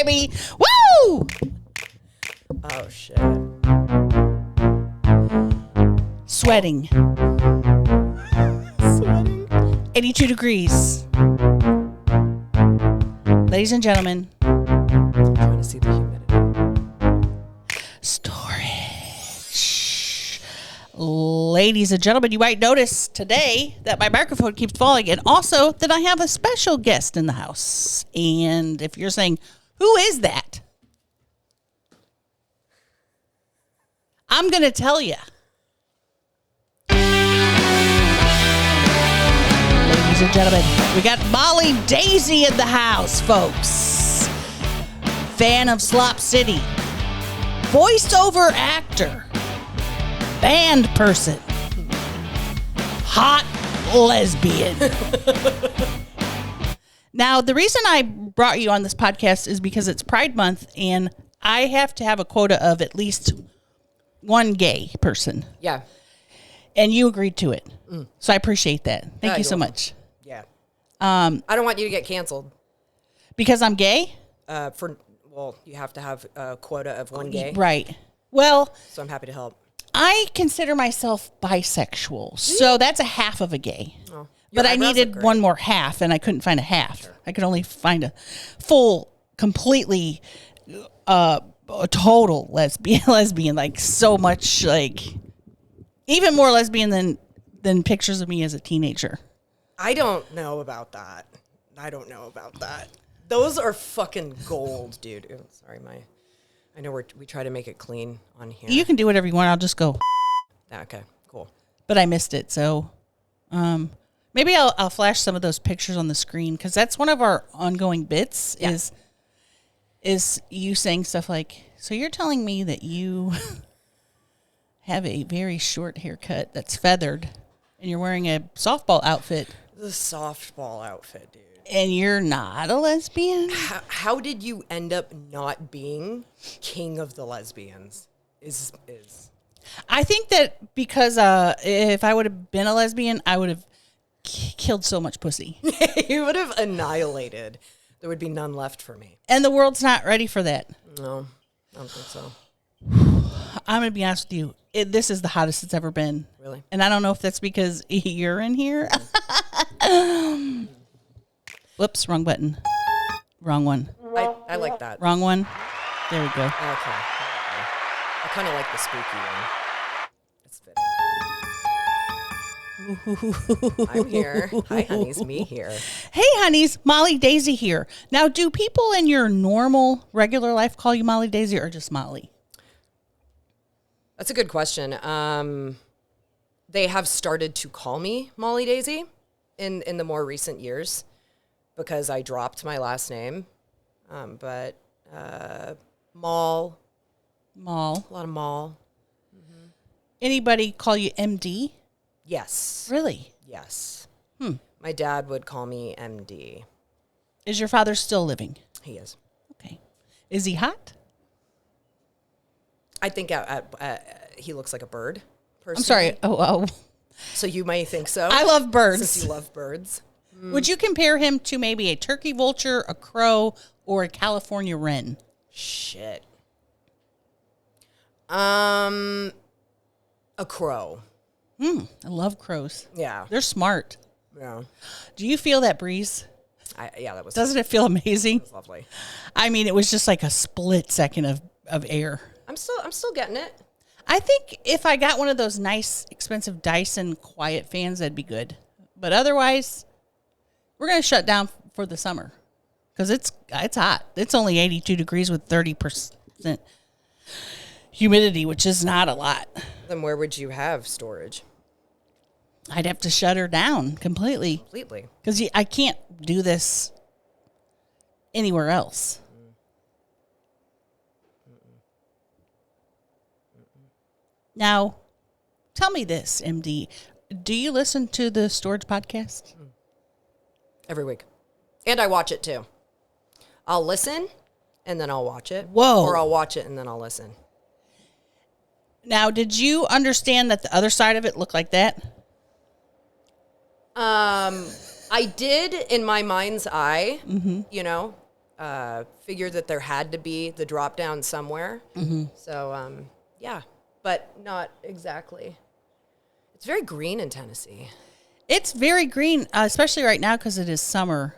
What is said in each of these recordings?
baby. Woo! Oh, shit. Sweating. 82 degrees. Ladies and gentlemen. I'm trying to see the humidity. Storage. Ladies and gentlemen, you might notice today that my microphone keeps falling, and also that I have a special guest in the house. And if you're saying, who is that? I'm going to tell you. Ladies and gentlemen, we got Molly Daisy in the house, folks. Fan of Slop City. Voiceover actor. Band person. Hot lesbian. Now, the reason I brought you on this podcast is because it's Pride Month, and I have to have a quota of at least one gay person. Yeah. And you agreed to it. So I appreciate that. Thank you so much. Yeah. I don't want you to get canceled. Because I'm gay? You have to have a quota of one gay. Right. Well, so I'm happy to help. I consider myself bisexual. So that's a half of a gay. Oh, but I needed one more half, and I couldn't find a half. Sure. I could only find a full, completely, a total lesbian, like so much, like even more lesbian than pictures of me as a teenager. I don't know about that. Those are fucking gold, dude. Ooh, sorry, I know we try to make it clean on here. You can do whatever you want. I'll just go. Okay, cool. But I missed it, so maybe I'll flash some of those pictures on the screen, because that's one of our ongoing bits. Yeah. Is you saying stuff like, so you're telling me that you have a very short haircut that's feathered, and you're wearing a softball outfit. The softball outfit, dude. And you're not a lesbian? How did you end up not being king of the lesbians? Is I think that because if I would have been a lesbian, I would have killed so much pussy. You would have annihilated. There would be none left for me. And the world's not ready for that. No, I don't think so. I'm going to be honest with you. This is the hottest it's ever been. Really? And I don't know if that's because you're in here. Whoops, wrong button. Wrong one. I like that. Wrong one. There we go. Okay. I kind of like the spooky one. That's fitting. I'm here. Hi, honeys. Me here. Hey, honeys. Molly Daisy here. Now, do people in your normal, regular life call you Molly Daisy or just Molly? That's a good question. They have started to call me Molly Daisy in the more recent years because I dropped my last name. But Mall. A lot of Mall. Mm-hmm. Anybody call you MD? Yes. Really? Yes. My dad would call me MD. Is your father still living? He is. Okay. Is he hot? I think he looks like a bird. Personally. I'm sorry. Oh. So you might think so. I love birds. Since you love birds. Would you compare him to maybe a turkey vulture, a crow, or a California wren? Shit. A crow. I love crows. Yeah. They're smart. Yeah. Do you feel that breeze? That was. Doesn't it feel amazing? It was lovely. I mean, it was just like a split second of air. I'm still getting it. I think if I got one of those nice, expensive Dyson quiet fans, that'd be good. But otherwise, we're going to shut down for the summer because it's hot. It's only 82 degrees with 30% humidity, which is not a lot. Then where would you have storage? I'd have to shut her down completely. Because I can't do this anywhere else. Now, tell me this, MD. Do you listen to the Storage Podcast? Every week. And I watch it too. I'll listen and then I'll watch it. Whoa. Or I'll watch it and then I'll listen. Now, did you understand that the other side of it looked like that? I did in my mind's eye, you know, figured that there had to be the drop down somewhere. Mm-hmm. So, yeah, but not exactly. It's very green in Tennessee. It's very green, especially right now because it is summer.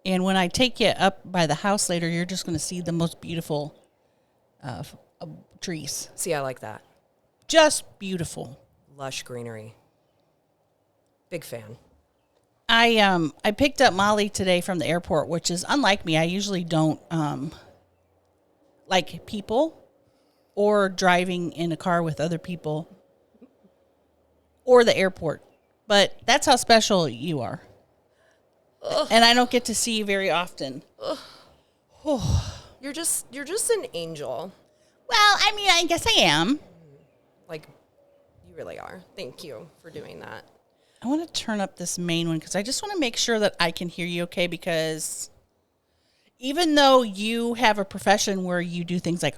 And when I take you up by the house later, you're just going to see the most beautiful trees. See, I like that. Just beautiful. Lush greenery. Big fan. I picked up Molly today from the airport, which is unlike me. I usually don't like people or driving in a car with other people or the airport. But that's how special you are. Ugh. And I don't get to see you very often. You're just an angel. Well, I mean, I guess I am. Like, you really are. Thank you for doing that. I want to turn up this main one because I just want to make sure that I can hear you okay, because even though you have a profession where you do things like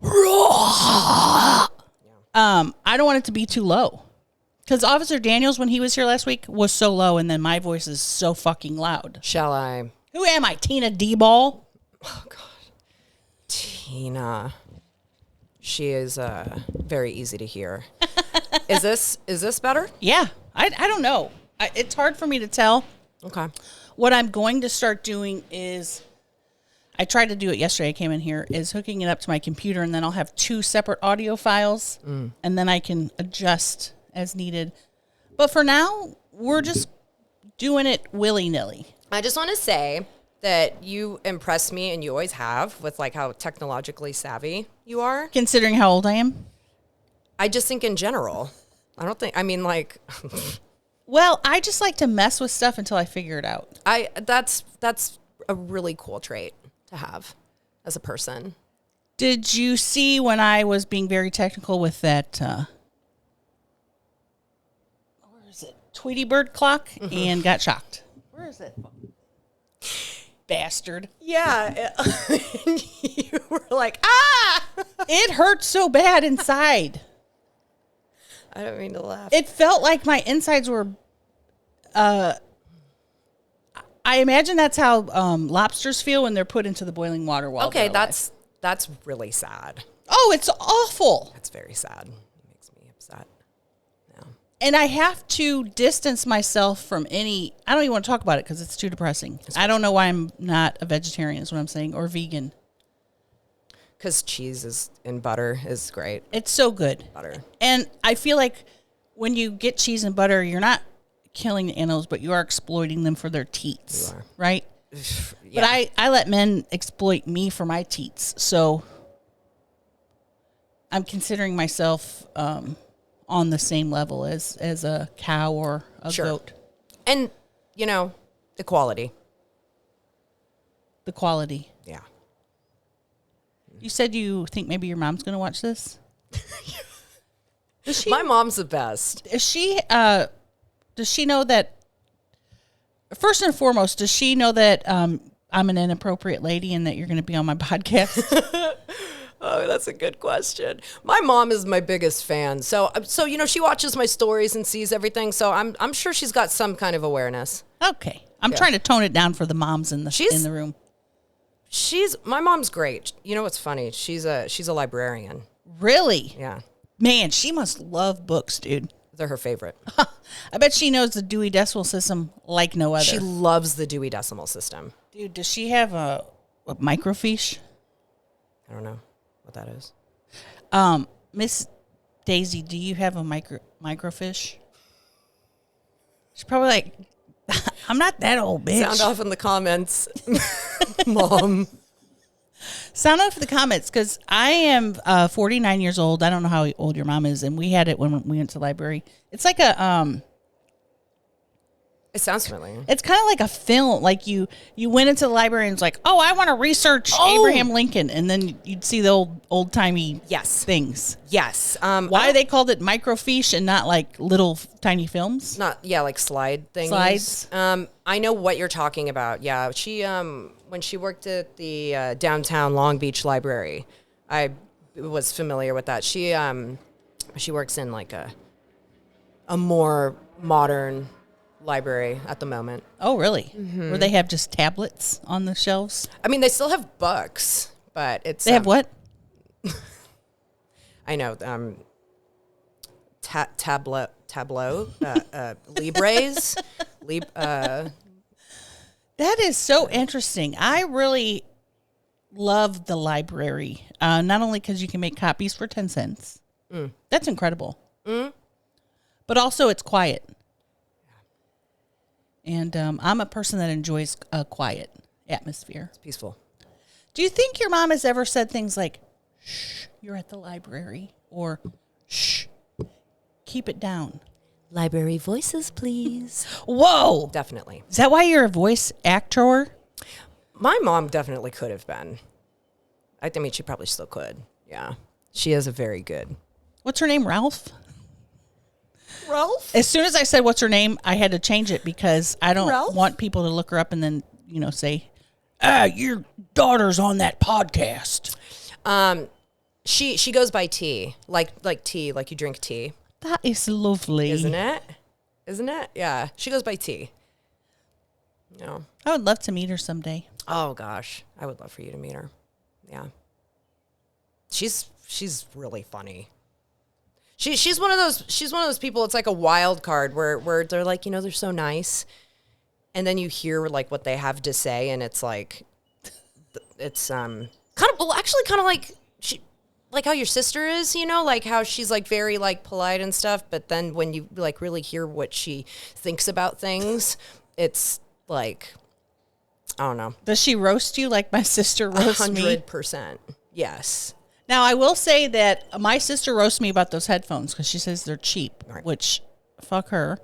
I don't want it to be too low. Because Officer Daniels, when he was here last week, was so low, and then my voice is so fucking loud. Shall I? Who am I, Tina D-Ball? Oh, God. Tina. She is very easy to hear. Is this better? Yeah. I don't know. It's hard for me to tell. Okay. What I'm going to start doing is, I tried to do it yesterday, I came in here, is hooking it up to my computer, and then I'll have 2 separate audio files, and then I can adjust as needed. But for now, we're just doing it willy-nilly. I just want to say that you impress me, and you always have, with like how technologically savvy you are. Considering how old I am? I just think in general. Well, I just like to mess with stuff until I figure it out. That's a really cool trait to have as a person. Did you see when I was being very technical with that Tweety Bird clock and got shocked? Where is it? Bastard. Yeah. You were like, ah! It hurt so bad inside. I don't mean to laugh. It felt like my insides were, I imagine that's how lobsters feel when they're put into the boiling water while they're alive. That's really sad. Oh, it's awful. That's very sad. It makes me upset. Yeah. And I have to distance myself from any, I don't even want to talk about it because it's too depressing. I don't know why I'm not a vegetarian is what I'm saying, or vegan. Because cheese and butter is great. It's so good. Butter. And I feel like when you get cheese and butter, you're not killing the animals, but you are exploiting them for their teats. You are. Right? Yeah. But I let men exploit me for my teats. So I'm considering myself on the same level as a cow or a goat. And, equality. The quality. Yeah. You said you think maybe your mom's going to watch this? My mom's the best. Does she know that, first and foremost, does she know that I'm an inappropriate lady and that you're going to be on my podcast? Oh, that's a good question. My mom is my biggest fan. So she watches my stories and sees everything. So I'm sure she's got some kind of awareness. Okay. I'm trying to tone it down for the moms in the room. My mom's great. You know what's funny? She's a librarian. Really? Yeah. Man, she must love books, dude. They're her favorite. I bet she knows the Dewey Decimal System like no other. She loves the Dewey Decimal System. Dude, does she have a microfiche? I don't know what that is. Miss Daisy, do you have a microfiche? She's probably like, I'm not that old, bitch. Sound off in the comments, Mom. Sound off in the comments, because I am 49 years old. I don't know how old your mom is, and we had it when we went to the library. It's like a It sounds familiar. It's kind of like a film. Like you went into the library and it's like, oh, I want to research Abraham Lincoln, and then you'd see the old timey things. Yes. Why they called it microfiche and not like little tiny films? Like slide things. Slides. I know what you're talking about. Yeah, she when she worked at the downtown Long Beach Library, I was familiar with that. She works in like a more modern library at the moment. Oh, really? Where they have just tablets on the shelves? I mean, they still have books, but it's... They have what? I know. Tableau, Libres. That is so interesting. I really love the library, not only because you can make copies for 10 cents. That's incredible. But also it's quiet. And I'm a person that enjoys a quiet atmosphere. It's peaceful. Do you think your mom has ever said things like, shh, you're at the library, or shh, keep it down? Library voices, please. Whoa! Definitely. Is that why you're a voice actor? My mom definitely could have been. I mean, she probably still could. Yeah. She is a very good. What's her name, Ralph? Ralph? As soon as I said what's her name, I had to change it because I don't Ralph? want people to look her up and then, say, your daughter's on that podcast. She goes by tea, like tea, like you drink tea. That is lovely. Isn't it? Isn't it? Yeah. She goes by tea. Yeah. I would love to meet her someday. Oh gosh, I would love for you to meet her. Yeah. She's really funny. She's one of those people. It's like a wild card where they're like, they're so nice, and then you hear like what they have to say, and it's like, it's kind of like like how your sister is, like how she's like very like polite and stuff, but then when you like really hear what she thinks about things, it's like, I don't know. Does she roast you like my sister roasts me? 100%. Yes. Now, I will say that my sister roasts me about those headphones because she says they're cheap, Right. which, fuck her.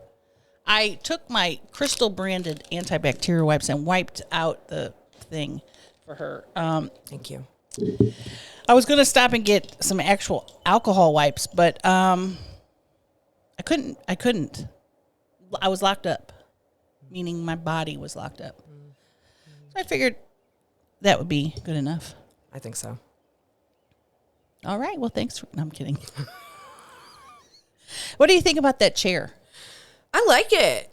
I took my Crystal branded antibacterial wipes and wiped out the thing for her. Thank you. I was going to stop and get some actual alcohol wipes, but I couldn't. I was locked up, meaning my body was locked up. So I figured that would be good enough. I think so. All right. Well, thanks. No, I'm kidding. What do you think about that chair? I like it.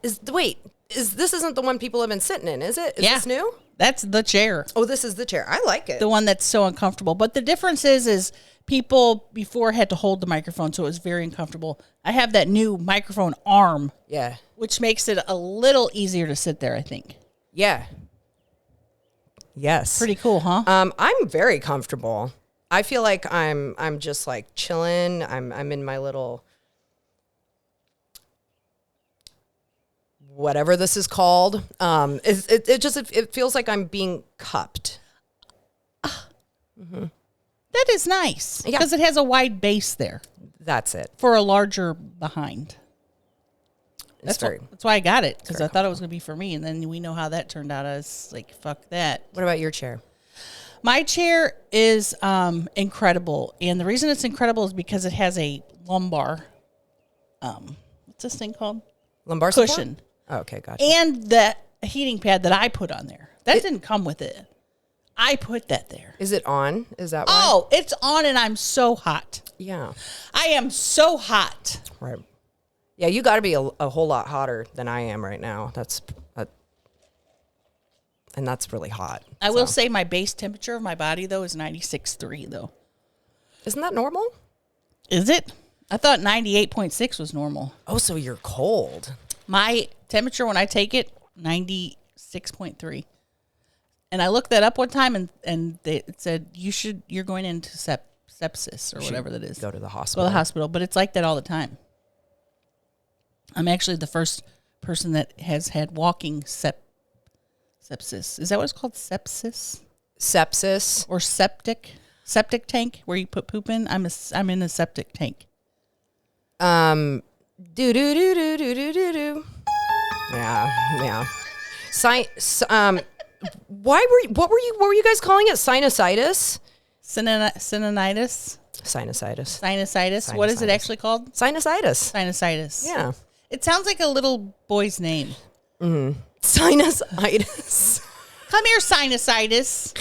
This isn't the one people have been sitting in, is it? Is this new? That's the chair. Oh, this is the chair. I like it. The one that's so uncomfortable. But the difference is people before had to hold the microphone, so it was very uncomfortable. I have that new microphone arm. Yeah. Which makes it a little easier to sit there, I think. Yeah. Yes. Pretty cool, huh? I'm very comfortable. I feel like I'm just like chilling. I'm in my little whatever this is called. It feels like I'm being cupped. Mm-hmm. That is nice Yeah. because it has a wide base there That's it. for a larger behind. That's That's why I got it, because I thought it was going to be for me, and then we know how that turned out. I was like, fuck that. What about your chair? My chair is incredible, and the reason it's incredible is because it has a lumbar, what's this thing called? Lumbar cushion. Oh, okay, gotcha. And the heating pad that I put on there. That didn't come with it. I put that there. Is it on? Is that why? Oh, it's on, and I'm so hot. Yeah. I am so hot. Right. Yeah, you got to be a whole lot hotter than I am right now. And that's really hot. I will say my base temperature of my body, though, is 96.3, though. Isn't that normal? Is it? I thought 98.6 was normal. Oh, so you're cold. My temperature when I take it, 96.3. And I looked that up one time, and it said you're going into sepsis or whatever that is. Go to the hospital. Well, the hospital, but it's like that all the time. I'm actually the first person that has had walking sepsis. Is that what it's called? Sepsis? Sepsis. Or septic tank where you put poop in? I'm in a septic tank. Do do do do do do do do. Yeah. What were you guys calling it? Sinusitis? Sinusitis? Sinusitis. What is it actually called? Sinusitis. Yeah. It sounds like a little boy's name. Mm-hmm. Sinusitis. Come here, Sinusitis.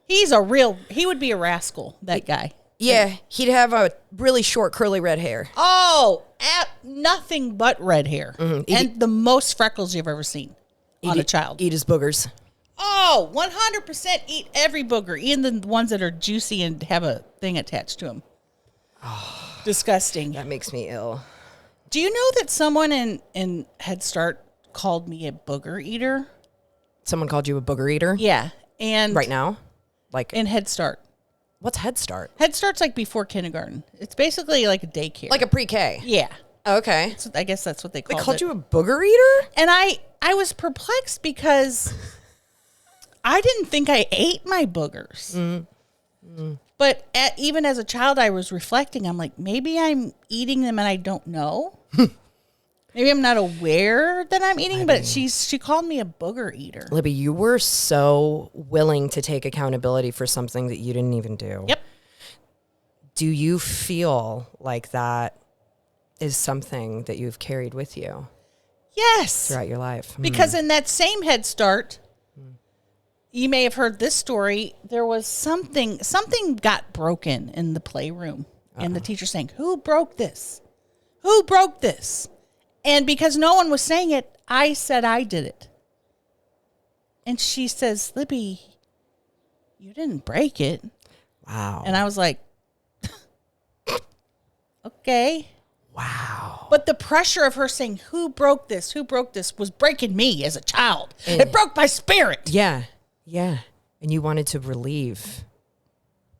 He would be a rascal, that guy. Yeah, he'd have a really short curly red hair. Oh, nothing but red hair. And the most freckles you've ever seen on a child. Eat his boogers. Oh, 100% eat every booger, even the ones that are juicy and have a thing attached to them. Oh, disgusting. That makes me ill. Do you know that someone in Head Start called me a booger eater? Someone called you a booger eater? Yeah. And right now? Like in Head Start. What's Head Start? Head Start's like before kindergarten. It's basically like a daycare. Like a pre-K? Yeah. Okay. So I guess that's what they called it. They called you a booger eater? And I was perplexed because I didn't think I ate my boogers. But even as a child, I was reflecting. I'm like, maybe I'm eating them and I don't know. Maybe I'm not aware that I'm eating, but she called me a booger eater. Libby, you were so willing to take accountability for something that you didn't even do. Yep. Do you feel like that is something that you've carried with you? Yes. Throughout your life? Because in that same Head Start, you may have heard this story. There was something got broken in the playroom. And the teacher saying, who broke this? Who broke this? And because no one was saying it, I said I did it. And she says, Libby, you didn't break it. Wow. And I was like, okay. Wow. But the pressure of her saying, who broke this? Who broke this? Was breaking me as a child. It broke my spirit. Yeah. Yeah. And you wanted to relieve.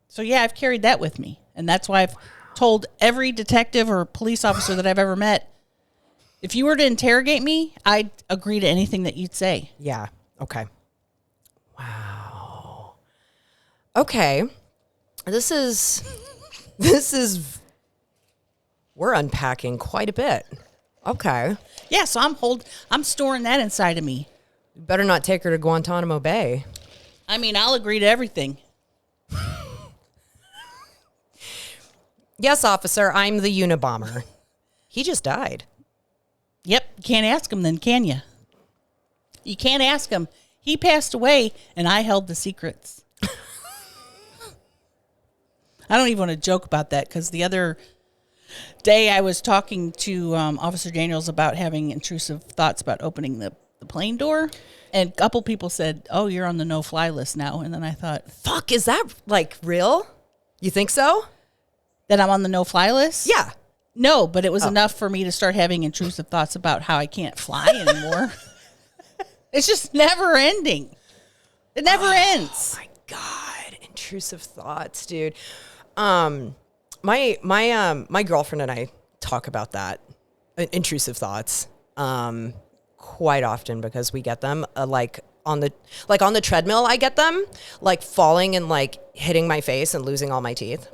So, yeah, I've carried that with me. And that's why I've told every detective or police officer that I've ever met, if you were to interrogate me, I'd agree to anything that you'd say. Yeah. Okay. Wow. Okay. This is we're unpacking quite a bit. Okay. Yeah, so I'm storing that inside of me. You better not take her to Guantanamo Bay. I mean, I'll agree to everything. Yes, officer, I'm the Unabomber. He just died. Yep, you can't ask him then, can you? You can't ask him. He passed away, and I held the secrets. I don't even want to joke about that, because the other day I was talking to Officer Daniels about having intrusive thoughts about opening the plane door, and a couple people said, oh, you're on the no-fly list now. And then I thought, fuck, is that, like, real? You think so? That I'm on the no-fly list? Yeah. No, but it was enough for me to start having intrusive thoughts about how I can't fly anymore. It's just never ending. It never ends. Oh my God. Intrusive thoughts, dude. My girlfriend and I talk about that. Intrusive thoughts. Quite often, because we get them like on the treadmill. I get them like falling and like hitting my face and losing all my teeth.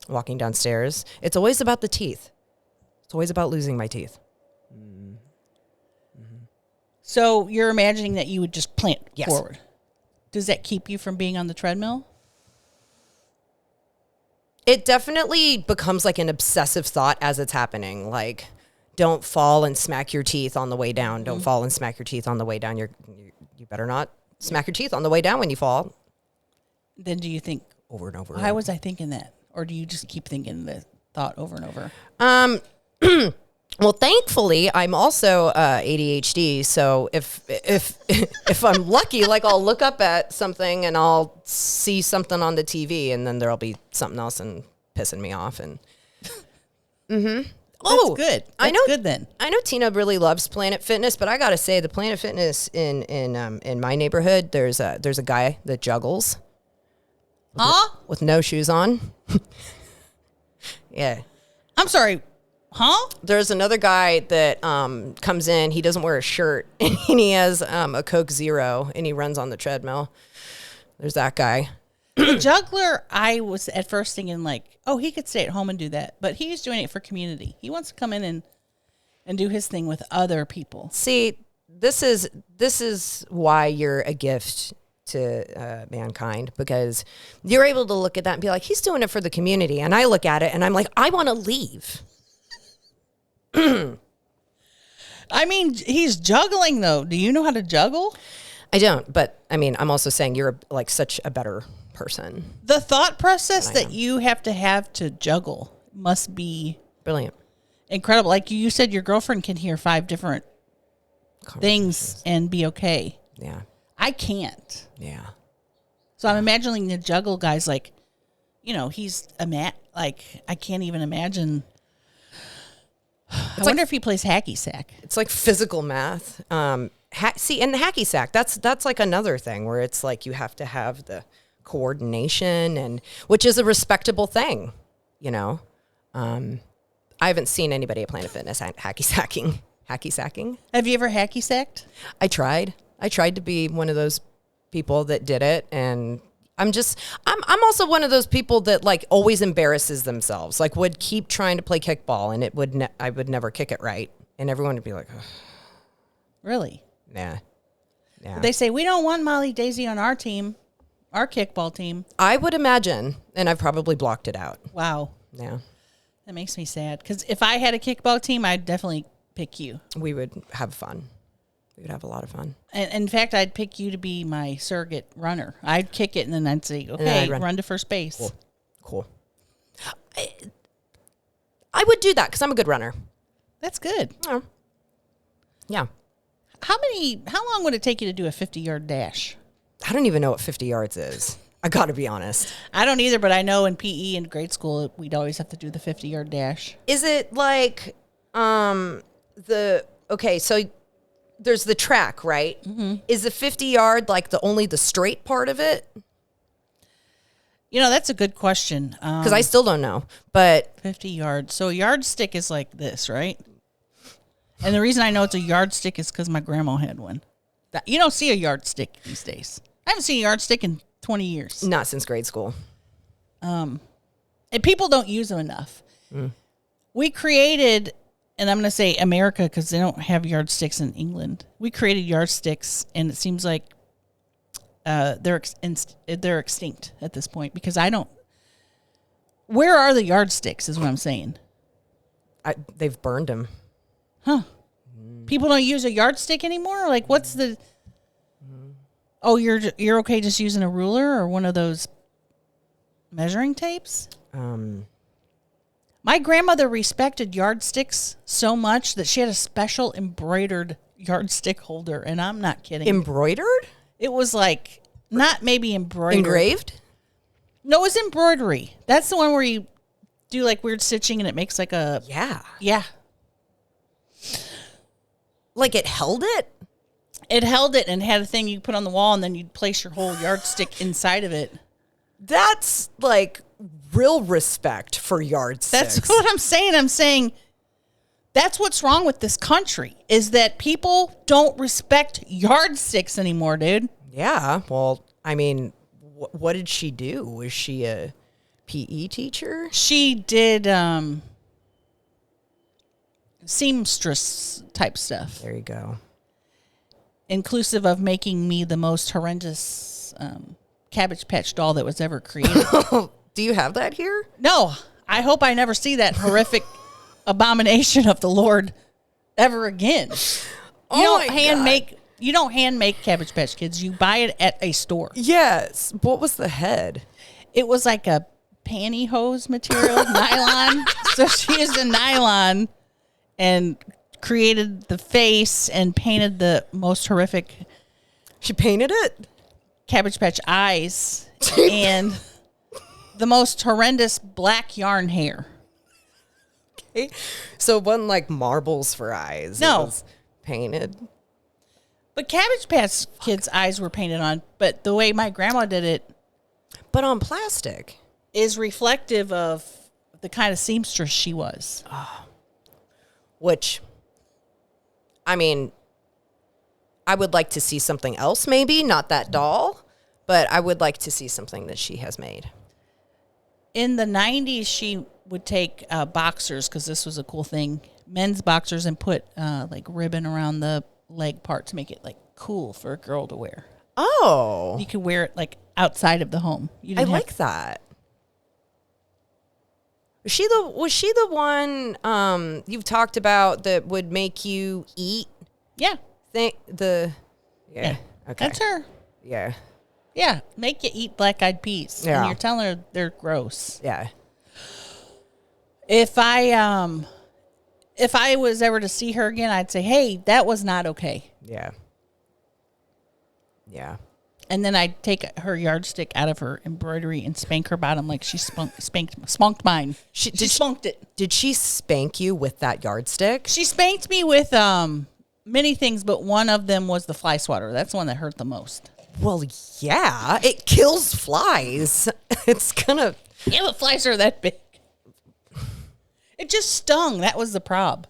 Walking downstairs, it's always about the teeth. It's always about losing my teeth. So you're imagining that you would just plant Yes. forward. Does that keep you from being on the treadmill? It definitely becomes like an obsessive thought as it's happening. Like, don't fall and smack your teeth on the way down. Don't fall and smack your teeth on the way down. You better not smack your teeth on the way down when you fall. Then do you think, over and over? why was I thinking that? Or do you just keep thinking the thought over and over? Well, thankfully, I'm also ADHD. So if I'm lucky, like I'll look up at something and I'll see something on the TV, and then there'll be something else and pissing me off. And That's good. I know. Good then. I know Tina really loves Planet Fitness, but I gotta say, the Planet Fitness in my neighborhood, there's a guy that juggles. With no shoes on. Yeah. I'm sorry. Huh? There's another guy that comes in. He doesn't wear a shirt, and he has a Coke Zero, and he runs on the treadmill. There's that guy. The juggler, I was at first thinking like, oh, he could stay at home and do that. But he's doing it for community. He wants to come in and do his thing with other people. See, this is why you're a gift to mankind, because you're able to look at that and be like, he's doing it for the community. And I look at it and I'm like, I want to leave. I mean, he's juggling though. Do you know how to juggle? I don't, but I mean, I'm also saying you're like such a better person. The thought process that you have to juggle must be brilliant, incredible. Like you said, your girlfriend can hear 5 different things and be okay. Yeah. I can't. Yeah. So I'm imagining the juggle guy's like, he's like, I can't even imagine. I wonder if he plays hacky sack. It's like physical math. See, in the hacky sack, that's like another thing where it's like you have to have the coordination, and which is a respectable thing, I haven't seen anybody at Planet Fitness hacky sacking. Have you ever hacky sacked? I tried to be one of those people that did it, and I'm also one of those people that like always embarrasses themselves. Like would keep trying to play kickball, and I would never kick it right, and everyone would be like, ugh. Really? Yeah. They say we don't want Molly Daisy on our team, our kickball team. I would imagine, and I've probably blocked it out. Wow. Yeah. That makes me sad because if I had a kickball team, I'd definitely pick you. We would have fun. We would have a lot of fun. And in fact, I'd pick you to be my surrogate runner. I'd kick it and then I'd say, okay, run to first base. Cool. I would do that because I'm a good runner. That's good. Yeah. How long would it take you to do a 50-yard dash? I don't even know what 50 yards is. I got to be honest. I don't either, but I know in PE in grade school, we'd always have to do the 50-yard dash. Is it like so there's the track, right? Mm-hmm. Is the 50-yard like only the straight part of it? That's a good question. Because I still don't know, but 50 yards. So a yardstick is like this, right? And the reason I know it's a yardstick is because my grandma had one. You don't see a yardstick these days. I haven't seen a yardstick in 20 years. Not since grade school. And people don't use them enough. We created, and I'm going to say America because they don't have yardsticks in England. We created yardsticks, and it seems like they're extinct at this point because I don't. Where are the yardsticks? Is what I'm saying. They've burned them. Huh? People don't use a yardstick anymore. Like, what's the? Oh, you're okay just using a ruler or one of those measuring tapes? My grandmother respected yardsticks so much that she had a special embroidered yardstick holder, and I'm not kidding. Embroidered? It was like not maybe embroidered. Engraved? No, it was embroidery. That's the one where you do like weird stitching and it makes like a yeah. Like it held it? It held it and had a thing you put on the wall, and then you'd place your whole yardstick inside of it. That's like real respect for yardsticks. That's what I'm saying. I'm saying that's what's wrong with this country is that people don't respect yardsticks anymore, dude. Yeah. Well, I mean, what did she do? Was she a PE teacher? She did seamstress type stuff. There you go. Inclusive of making me the most horrendous Cabbage Patch doll that was ever created. Do you have that here? No. I hope I never see that horrific abomination of the Lord ever again. You don't hand make Cabbage Patch Kids. You buy it at a store. Yes. What was the head? It was like a pantyhose material, nylon. So she used a nylon and created the face and painted the most horrific. She painted it? Cabbage Patch eyes and the most horrendous black yarn hair. Okay. So it wasn't like marbles for eyes. No. It was painted. But Cabbage Patch Kids' eyes were painted on, but the way my grandma did it. But on plastic. Is reflective of the kind of seamstress she was. Oh. Which, I mean, I would like to see something else maybe, not that doll, but I would like to see something that she has made. In the 90s, she would take boxers, because this was a cool thing, men's boxers, and put like ribbon around the leg part to make it like cool for a girl to wear. Oh. You could wear it like outside of the home. I like that. Was she the one you've talked about that would make you eat? Yeah. Yeah. Okay. That's her. Yeah. Yeah, make you eat black-eyed peas. Yeah. And you're telling her they're gross. Yeah. If I was ever to see her again, I'd say, hey, that was not okay. Yeah. Yeah. And then I'd take her yardstick out of her embroidery and spank her bottom like she spunked mine. She spunked it. Did she spank you with that yardstick? She spanked me with many things, but one of them was the fly swatter. That's the one that hurt the most. Well, yeah, it kills flies. It's gonna. Yeah, the flies are that big. It just stung. That was the prob.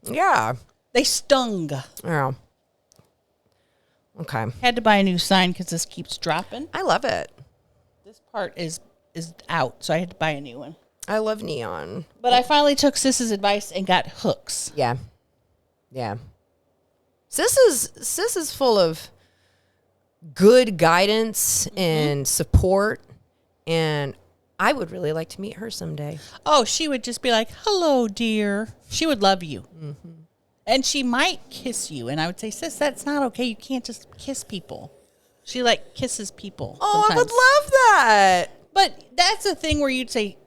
Yeah. They stung. Yeah. Okay. Had to buy a new sign because this keeps dropping. I love it. This part is out, so I had to buy a new one. I love neon. But I finally took Sis's advice and got hooks. Yeah. Yeah. Sis is full of good guidance and support, and I would really like to meet her someday. Oh, she would just be like, hello, dear. She would love you. Mm-hmm. And she might kiss you. And I would say, sis, that's not okay. You can't just kiss people. She, kisses people Oh, sometimes. I would love that. But that's a thing where you'd say,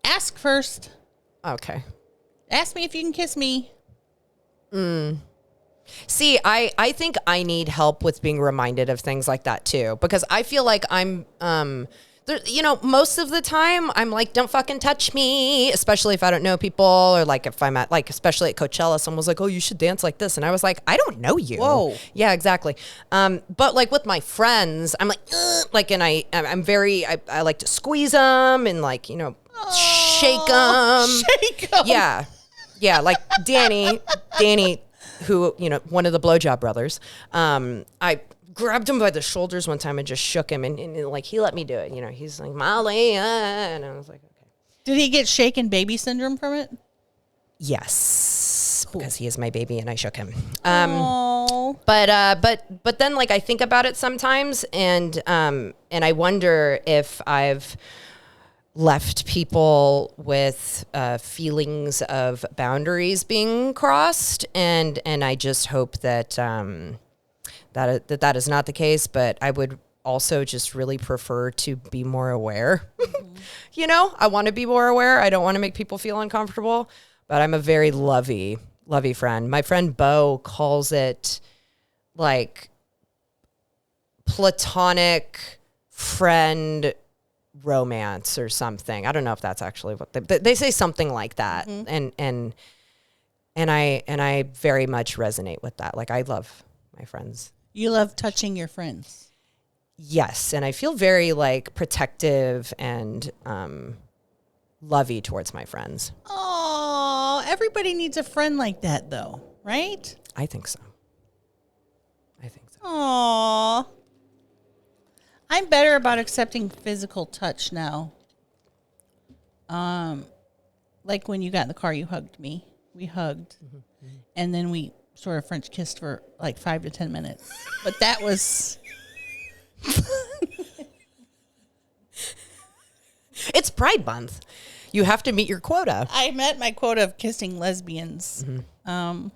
ask first. Okay. Ask me if you can kiss me. See, I think I need help with being reminded of things like that, too. Because I feel like I'm... most of the time I'm like, don't fucking touch me, especially if I don't know people, or if I'm at especially at Coachella, someone was like, oh, you should dance like this. And I was like, I don't know you. Whoa. Yeah, exactly. But with my friends, I'm and I'm very, I like to squeeze them and shake them. Shake them. Yeah. Yeah. Like Danny, who, one of the blowjob brothers, I grabbed him by the shoulders one time and just shook him, and he let me do it. He's like, Molly, and I was like, okay. Did he get shaken baby syndrome from it? Yes, because he is my baby, and I shook him. But then I think about it sometimes, and I wonder if I've left people with feelings of boundaries being crossed, and I just hope that. That is not the case, but I would also just really prefer to be more aware. Mm-hmm. I want to be more aware. I don't want to make people feel uncomfortable, but I'm a very lovey friend. My friend Bo calls it platonic friend romance or something. I don't know if that's actually what they say, something like that. Mm-hmm. And I very much resonate with that. I love my friends. You love touching your friends. Yes, and I feel very protective and lovey towards my friends. Oh, everybody needs a friend like that, though, right? I think so. Aw. I'm better about accepting physical touch now. When you got in the car, you hugged me. We hugged, and then we sort of French kissed for 5 to 10 minutes. But that was... It's Pride Month. You have to meet your quota. I met my quota of kissing lesbians. Mm-hmm.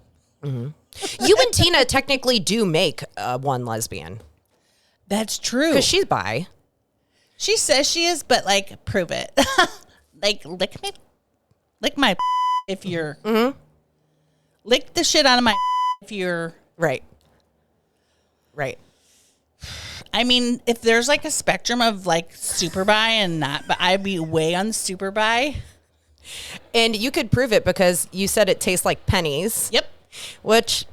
You and Tina technically do make one lesbian. That's true. Because she's bi. She says she is, but prove it. Lick my if you're... Mm-hmm. Lick the shit out of my if you're... Right. I mean, if there's a spectrum of super bi and not, but I'd be way on super bi. And you could prove it because you said it tastes like pennies. Yep. Which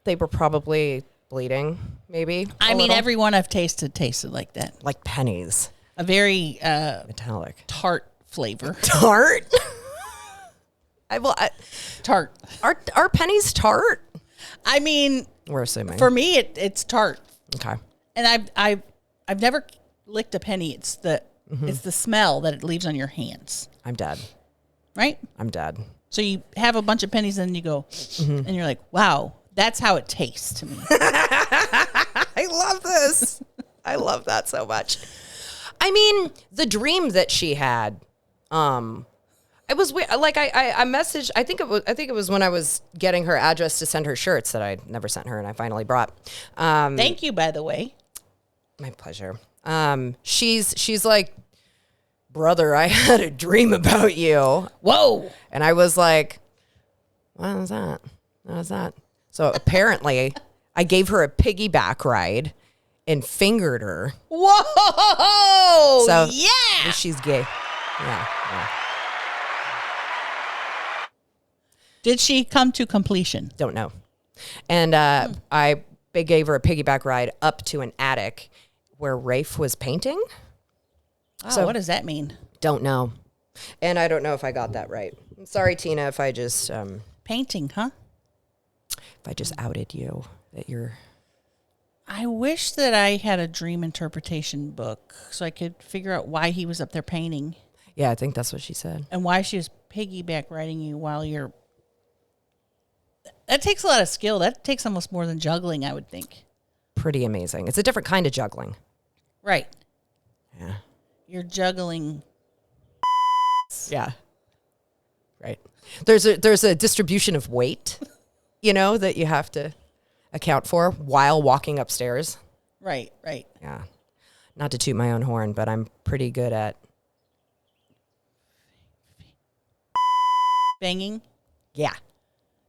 they were probably bleeding, maybe. I mean, everyone I've tasted like that. Like pennies. A very metallic. Tart flavor. Tart? Tart. Are pennies tart? I mean, we're assuming. For me, it's tart. Okay. And I've never licked a penny. It's the smell that it leaves on your hands. I'm dead. Right? I'm dead. So you have a bunch of pennies and you go, and you're like, wow, that's how it tastes to me. I love this. I love that so much. I mean, the dream that she had. I was I messaged. I think it was when I was getting her address to send her shirts that I never sent her, and I finally brought. Thank you, by the way. My pleasure. She's like, brother, I had a dream about you. Whoa. And I was like, what was that? What was that? So apparently I gave her a piggyback ride and fingered her. Whoa. So yeah. she's gay. Yeah. Did she come to completion? Don't know. And I gave her a piggyback ride up to an attic where Rafe was painting. Oh, so what does that mean? Don't know. And I don't know if I got that right. I'm sorry, Tina, if I just... painting, huh? If I just outed you that you're... I wish that I had a dream interpretation book so I could figure out why he was up there painting. Yeah, I think that's what she said. And why she was piggyback riding you while you're... That takes a lot of skill. That takes almost more than juggling, I would think. Pretty amazing. It's a different kind of juggling. Right. Yeah. You're juggling. Yeah. Right. There's a distribution of weight, that you have to account for while walking upstairs. Right. Yeah. Not to toot my own horn, but I'm pretty good at banging. Yeah.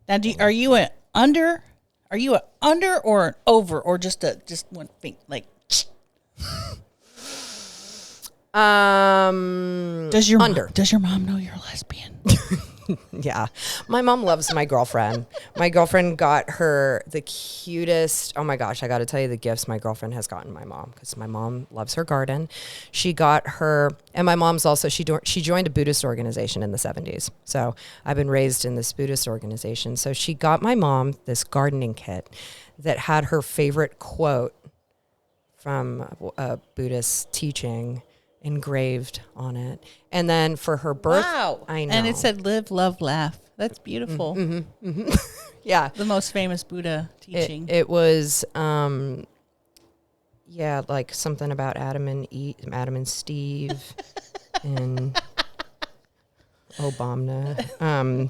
Now, are you an under? Are you an under or an over, or just one thing like? Does your mom know you're a lesbian? Yeah. My mom loves my girlfriend. My girlfriend got her the cutest. Oh my gosh, I got to tell you the gifts my girlfriend has gotten my mom, because my mom loves her garden. She got her, and my mom's also, she joined a Buddhist organization in the 70s. So I've been raised in this Buddhist organization. So she got my mom this gardening kit that had her favorite quote from a Buddhist teaching engraved on it. And then for her birth, wow. I know. And it said live, love, laugh. That's beautiful. Yeah. The most famous Buddha teaching. It was like something about Adam and Steve and Obama.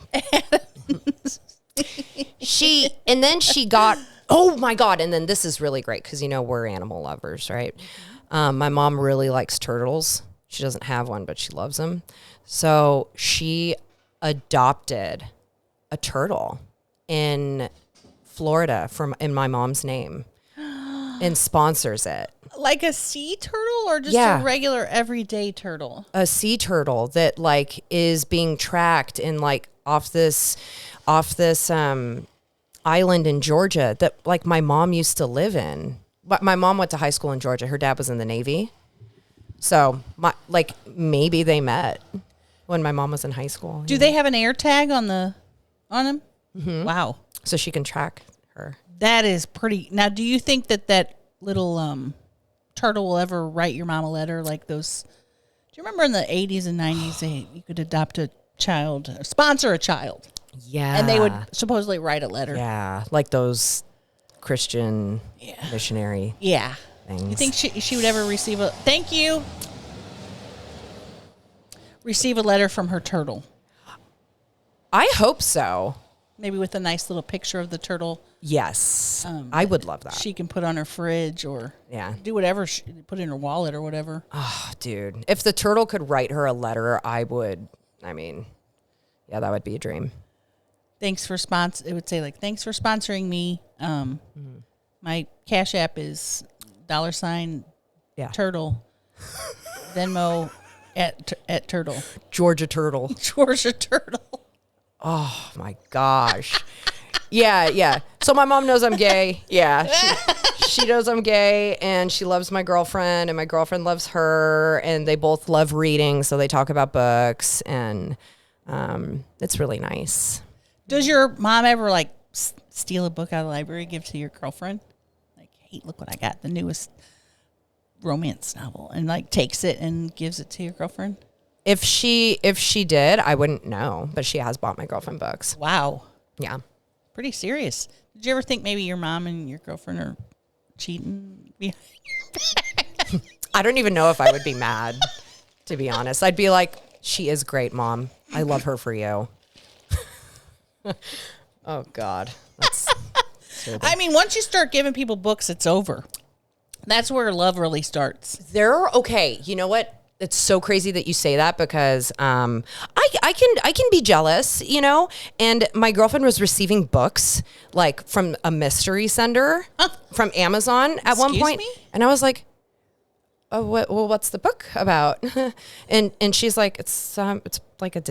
She got, oh my God. And then this is really great because, we're animal lovers, right? My mom really likes turtles. She doesn't have one, but she loves them. So she adopted a turtle in Florida in my mom's name and sponsors it. Like a sea turtle or just a regular everyday turtle? A sea turtle that is being tracked in off this island in Georgia that my mom used to live in. But my mom went to high school in Georgia. Her dad was in the Navy. So maybe they met when my mom was in high school. Do they have an air tag on them? Mm-hmm. Wow. So she can track her. That is pretty. Now, do you think that little turtle will ever write your mom a letter like those? Do you remember in the 80s and 90s you could adopt a child, sponsor a child? Yeah. And they would supposedly write a letter. Yeah. Like those Christian missionary things. You think she would ever receive a letter from her turtle? I hope so. Maybe with a nice little picture of the turtle. Yes. I would love that. She can put on her fridge or do whatever, put in her wallet or whatever. Oh, dude. If the turtle could write her a letter, that would be a dream. It would say thanks for sponsoring me. My Cash App is $, turtle, Venmo at turtle. Georgia turtle. Georgia turtle. Oh my gosh. Yeah. So my mom knows I'm gay. Yeah. She knows I'm gay and she loves my girlfriend and my girlfriend loves her and they both love reading. So they talk about books and it's really nice. Does your mom ever steal a book out of the library, give it to your girlfriend? Hey, look what I got, the newest romance novel, and takes it and gives it to your girlfriend? If she did, I wouldn't know, but she has bought my girlfriend books. Wow. Yeah. Pretty serious. Did you ever think maybe your mom and your girlfriend are cheating? I don't even know if I would be mad, to be honest. I'd be like, she is great, Mom. I love her for you. Oh, God. That's I mean, once you start giving people books, it's over. That's where love really starts. They're okay. You know what? It's so crazy that you say that because I can be jealous, you know. And my girlfriend was receiving books like from a mystery sender from Amazon at one point, and I was like, "Oh, what's the book about?" and she's like, "It's like a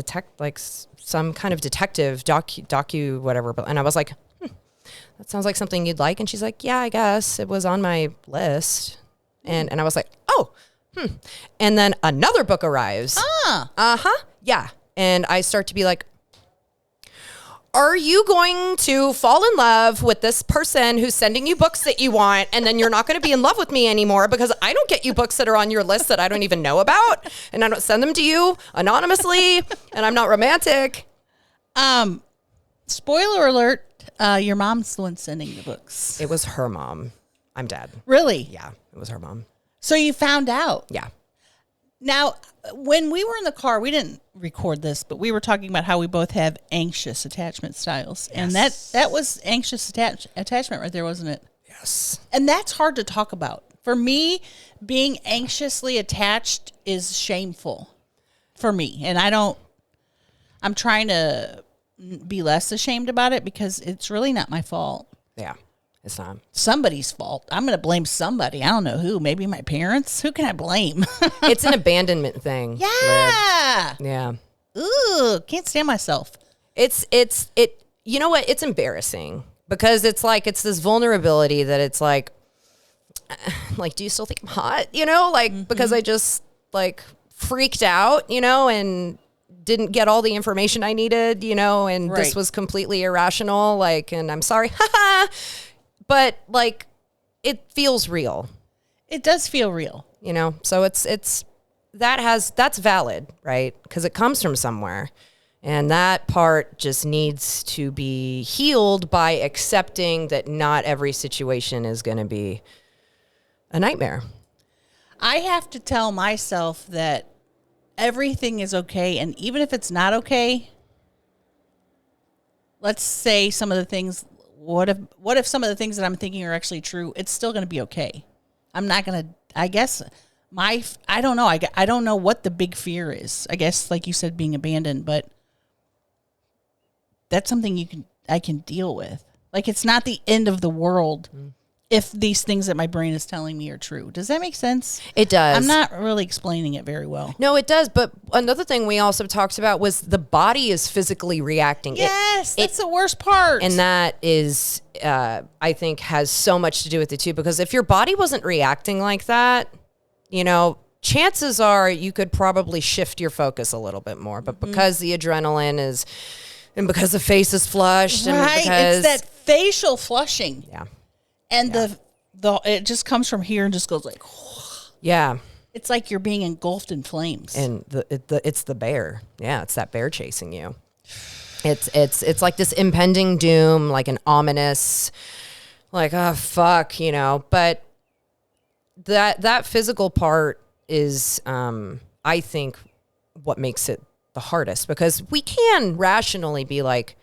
some kind of detective docu whatever." And I was like, "That sounds like something you'd like." And she's like, "Yeah, I guess it was on my list." And I was like, "Oh." And then another book arrives. Yeah. And I start to be like, are you going to fall in love with this person who's sending you books that you want, and then you're not going to be in love with me anymore because I don't get you books that are on your list that I don't even know about, and I don't send them to you anonymously, and I'm not romantic. Spoiler alert, your mom's the one sending the books. It was her mom. I'm dead. Really? Yeah, it was her mom. So you found out? Yeah. Now, when we were in the car, we didn't record this, but we were talking about how we both have anxious attachment styles. Yes. And that was anxious attachment right there, wasn't it? Yes. And that's hard to talk about. For me, being anxiously attached is shameful for me. And I'm trying to be less ashamed about it because it's really not my fault. Yeah. It's not somebody's fault. I'm going to blame somebody. I don't know who. Maybe my parents. Who can I blame? It's an abandonment thing. Yeah. Lib. Yeah. Ooh, can't stand myself. It. You know what? It's embarrassing because it's this vulnerability that it's like, do you still think I'm hot? You know, because I just freaked out, you know, and didn't get all the information I needed, you know, and this was completely irrational. And I'm sorry. But it feels real. It does feel real, you know. So that's valid, right? Because it comes from somewhere, and that part just needs to be healed by accepting that not every situation is going to be a nightmare. I have to tell myself that everything is okay, and even if it's not okay, let's say some of the things. What if some of the things that I'm thinking are actually true? It's still going to be okay. I'm not going to, I guess, I don't know. I don't know what the big fear is. I guess, like you said, being abandoned, but that's something I can deal with. It's not the end of the world if these things that my brain is telling me are true. Does that make sense? It does. I'm not really explaining it very well. No, it does. But another thing we also talked about was the body is physically reacting. Yes, that's the worst part. And that is, I think, has so much to do with it too. Because if your body wasn't reacting like that, you know, chances are you could probably shift your focus a little bit more. But because the adrenaline is, and because the face is flushed, and because it's that facial flushing. Yeah. And the it just comes from here and just goes like, yeah. It's like you're being engulfed in flames. And it's the bear. Yeah, it's that bear chasing you. It's like this impending doom, like an ominous, oh fuck, you know. But that physical part is, I think, what makes it the hardest, because we can rationally be like,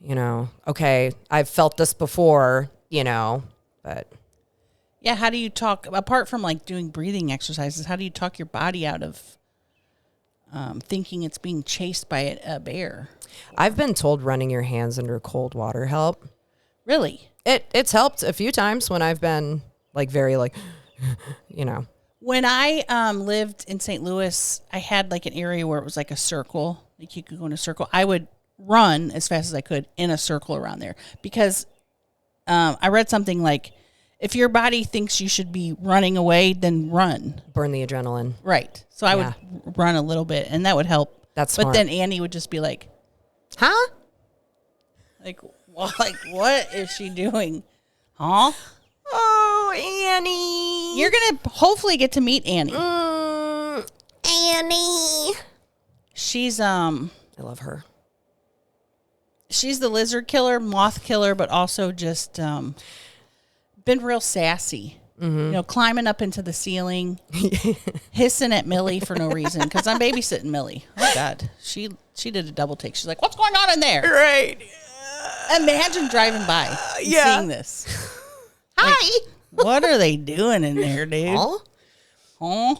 you know, okay, I've felt this before. You know, but yeah, how do you talk, apart from doing breathing exercises, how do you talk your body out of thinking it's being chased by a bear? I've been told running your hands under cold water help. Really? It's helped a few times when I've been very you know. When I lived in St. Louis, I had an area where it was a circle, you could go in a circle. I would run as fast as I could in a circle around there because I read something if your body thinks you should be running away, then run. Burn the adrenaline. Right. So I would run a little bit, and that would help. That's smart. But then Annie would just be like, huh? What is she doing? Huh? Oh, Annie. You're going to hopefully get to meet Annie. Annie. She's, I love her. She's the lizard killer, moth killer, but also just been real sassy. Mm-hmm. You know, climbing up into the ceiling, hissing at Millie for no reason because I'm babysitting Millie. Oh God, she did a double take. She's like, "What's going on in there?" Right. Imagine driving by and seeing this. Hi. What are they doing in there, dude? Huh?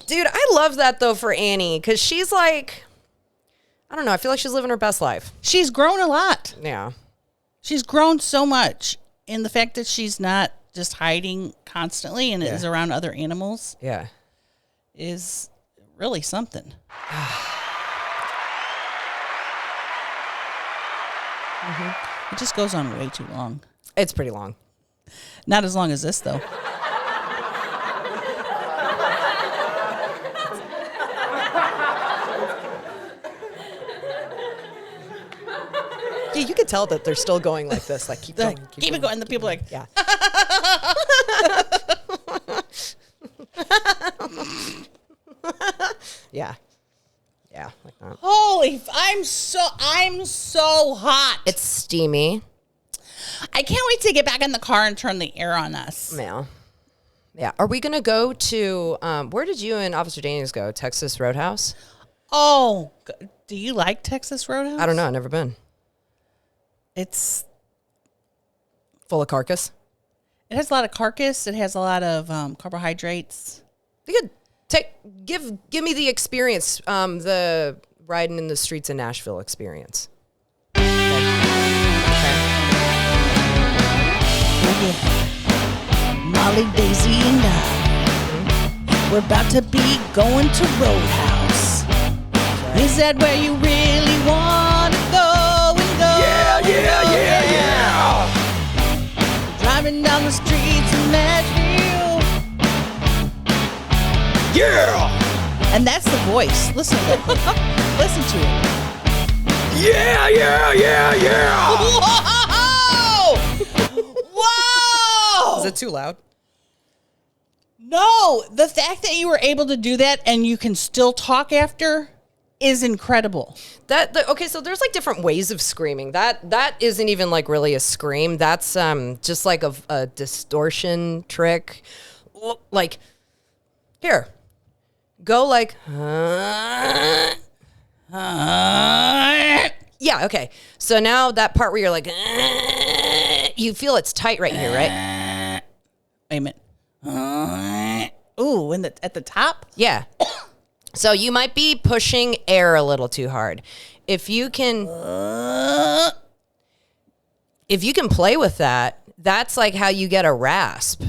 Dude, I love that, though, for Annie, because she's like, I don't know, I feel like she's living her best life. She's grown a lot. Yeah. She's grown so much. And the fact that she's not just hiding constantly and is around other animals is really something. It just goes on way too long. It's pretty long. Not as long as this, though. Yeah, you can tell that they're still going like this. Like, keep going. Keep it going. And the people are like, yeah. Yeah. Yeah, like that. Holy, I'm so hot. It's steamy. I can't wait to get back in the car and turn the air on us. Yeah. Yeah. Are we going to go to, where did you and Officer Daniels go? Texas Roadhouse? Oh, do you like Texas Roadhouse? I don't know. I've never been. It's full of carcass. It has a lot of carcass. It has a lot of carbohydrates. You could give me the experience, the riding in the streets of Nashville experience. Okay. Molly, Daisy, and I, we're about to be going to Roadhouse. Right. Is that where you really want to go and go? Yeah. Driving down the streets of Nashville. Yeah. And that's the voice. Listen to that. Listen to it. Yeah. Whoa! Is it too loud? No, the fact that you were able to do that and you can still talk after is incredible. Okay, so there's like different ways of screaming. That isn't even like really a scream. That's just like a distortion trick. Like, here, go like, yeah, okay. So now that part where you're like, you feel it's tight right here, right? Wait a minute. Ooh, at the top? Yeah. So you might be pushing air a little too hard. If you can play with that, that's like how you get a rasp.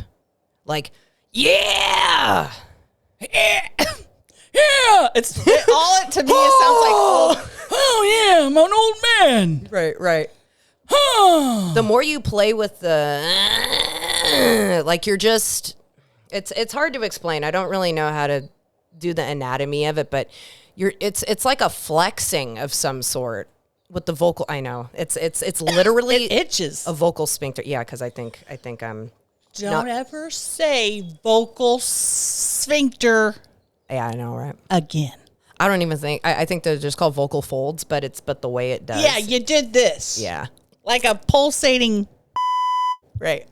Like, yeah. Yeah, to me it sounds like oh yeah, I'm an old man. Right. The more you play with the like, you're just it's hard to explain. I don't really know how to do the anatomy of it, but it's like a flexing of some sort with the vocal. I know it's literally it itches a vocal sphincter. Yeah, because I think I'm. Don't ever say vocal sphincter. Yeah, I know, right? Again. I don't even think I think they're just called vocal folds, but the way it does. Yeah, you did this. Yeah. Like a pulsating. Right.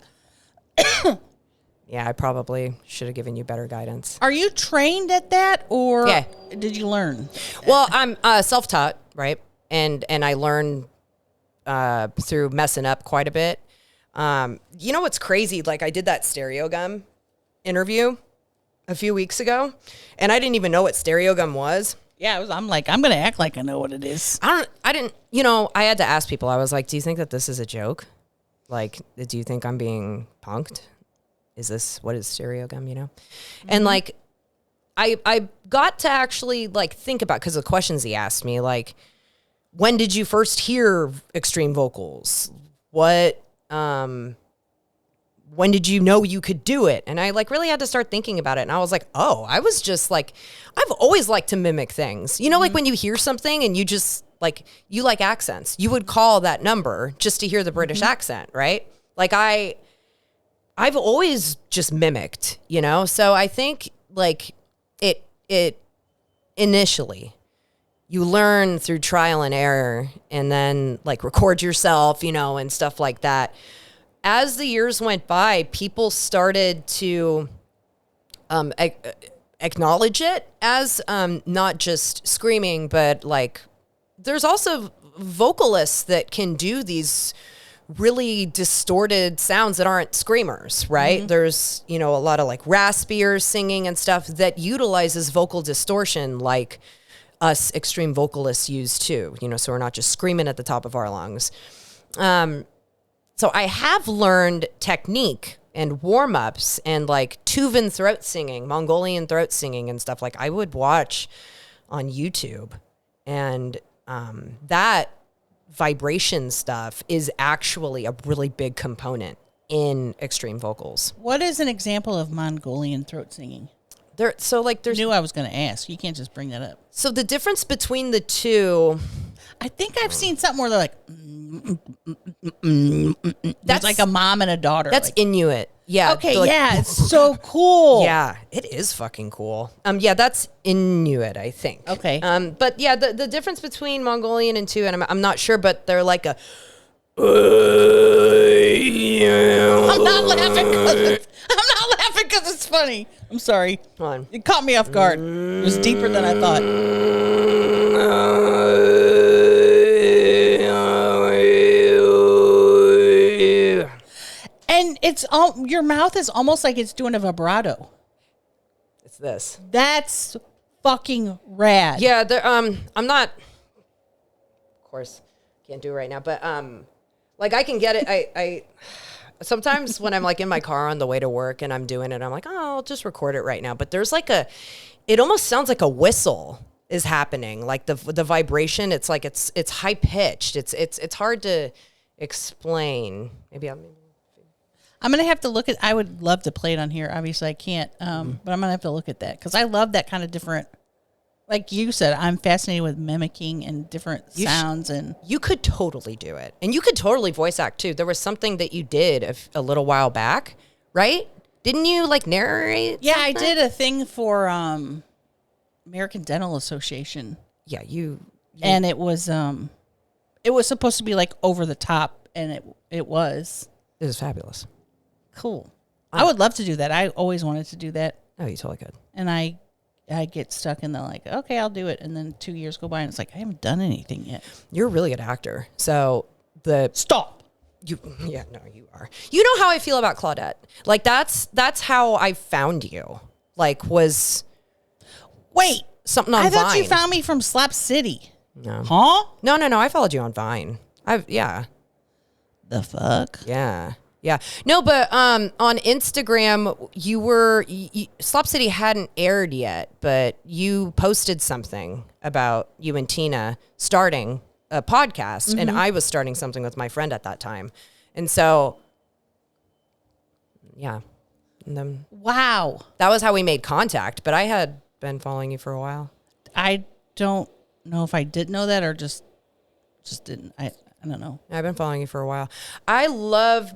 Yeah, I probably should have given you better guidance. Are you trained at that, or did you learn? Well, I'm self-taught, right? And I learned through messing up quite a bit. You know what's crazy? Like, I did that stereo gum interview a few weeks ago, and I didn't even know what stereo gum was. Yeah, I'm like, I'm going to act like I know what it is. I didn't, I had to ask people. I was like, do you think that this is a joke? Like, do you think I'm being punked? What is stereo gum, Mm-hmm. And like, I got to actually like think about, because the questions he asked me, like, when did you first hear extreme vocals? When did you know you could do it? And I like really had to start thinking about it. And I was like, oh, I was just like, I've always liked to mimic things. Like when you hear something and you just like, you like accents, you would call that number just to hear the British accent, right? Like I've always just mimicked, So I think like it initially you learn through trial and error, and then like record yourself, and stuff like that. As the years went by, people started to acknowledge it as not just screaming, but like there's also vocalists that can do these really distorted sounds that aren't screamers, right? There's, a lot of like raspier singing and stuff that utilizes vocal distortion like us extreme vocalists use too, so we're not just screaming at the top of our lungs. So I have learned technique and warm-ups and like Tuvan throat singing, Mongolian throat singing and stuff like I would watch on YouTube. And that vibration stuff is actually a really big component in extreme vocals. What is an example of Mongolian throat singing? There's knew I was going to ask. You can't just bring that up. So the difference between the two, I think I've seen something where they're like, that's like a mom and a daughter. That's like, Inuit. Yeah. Okay. Like, yeah. It's so cool. Yeah. It is fucking cool. Yeah, that's Inuit, I think. Okay. But yeah, the difference between Mongolian and Tuvan, I'm not sure, but they're like a. I'm not laughing because it's funny. I'm sorry. Come on. It caught me off guard. It was deeper than I thought. And it's your mouth is almost like it's doing a vibrato. It's this. That's fucking rad. Yeah, I'm not. Of course, can't do it right now, but like I can get it. I sometimes when I'm like in my car on the way to work and I'm doing it, I'm like, oh, I'll just record it right now. But there's like it almost sounds like a whistle is happening. Like the vibration, it's like it's high pitched. It's hard to explain. Maybe I'm going to have to look at, I would love to play it on here. Obviously I can't, but I'm going to have to look at that because I love that kind of different, like you said, I'm fascinated with mimicking and different sounds. And you could totally do it. And you could totally voice act too. There was something that you did a little while back, right? Didn't you like narrate? Yeah, something? I did a thing for American Dental Association. Yeah, you and it was supposed to be like over the top, and it was. It was fabulous. Cool. I would love to do that. I always wanted to do that. Oh, you totally could. And I get stuck in the like, okay, I'll do it. And then 2 years go by and it's like, I haven't done anything yet. You're a really good actor. So Stop. You are. You know how I feel about Claudette. Like that's how I found you. Like was wait, something on Vine. I thought you found me from Slap City. No. Huh? No. I followed you on Vine. The fuck? Yeah. Yeah. No, but on Instagram, you were Slop City hadn't aired yet, but you posted something about you and Tina starting a podcast, and I was starting something with my friend at that time. And so, yeah. And then, wow. that was how we made contact, but I had been following you for a while. I don't know if I did know that or just didn't. I don't know. I've been following you for a while. I love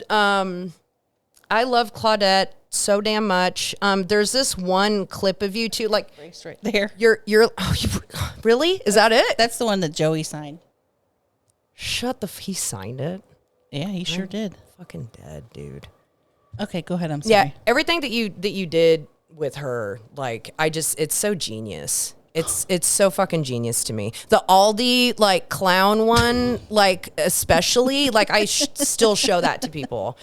Claudette so damn much. There's this one clip of you two, like right there. You're really? Is that it? That's the one that Joey signed. He signed it. Yeah, he sure did. Fucking dead, dude. Okay, go ahead. I'm sorry. Yeah, everything that you did with her, like it's so genius. It's so fucking genius to me. The Aldi like clown one, like especially, like I still show that to people.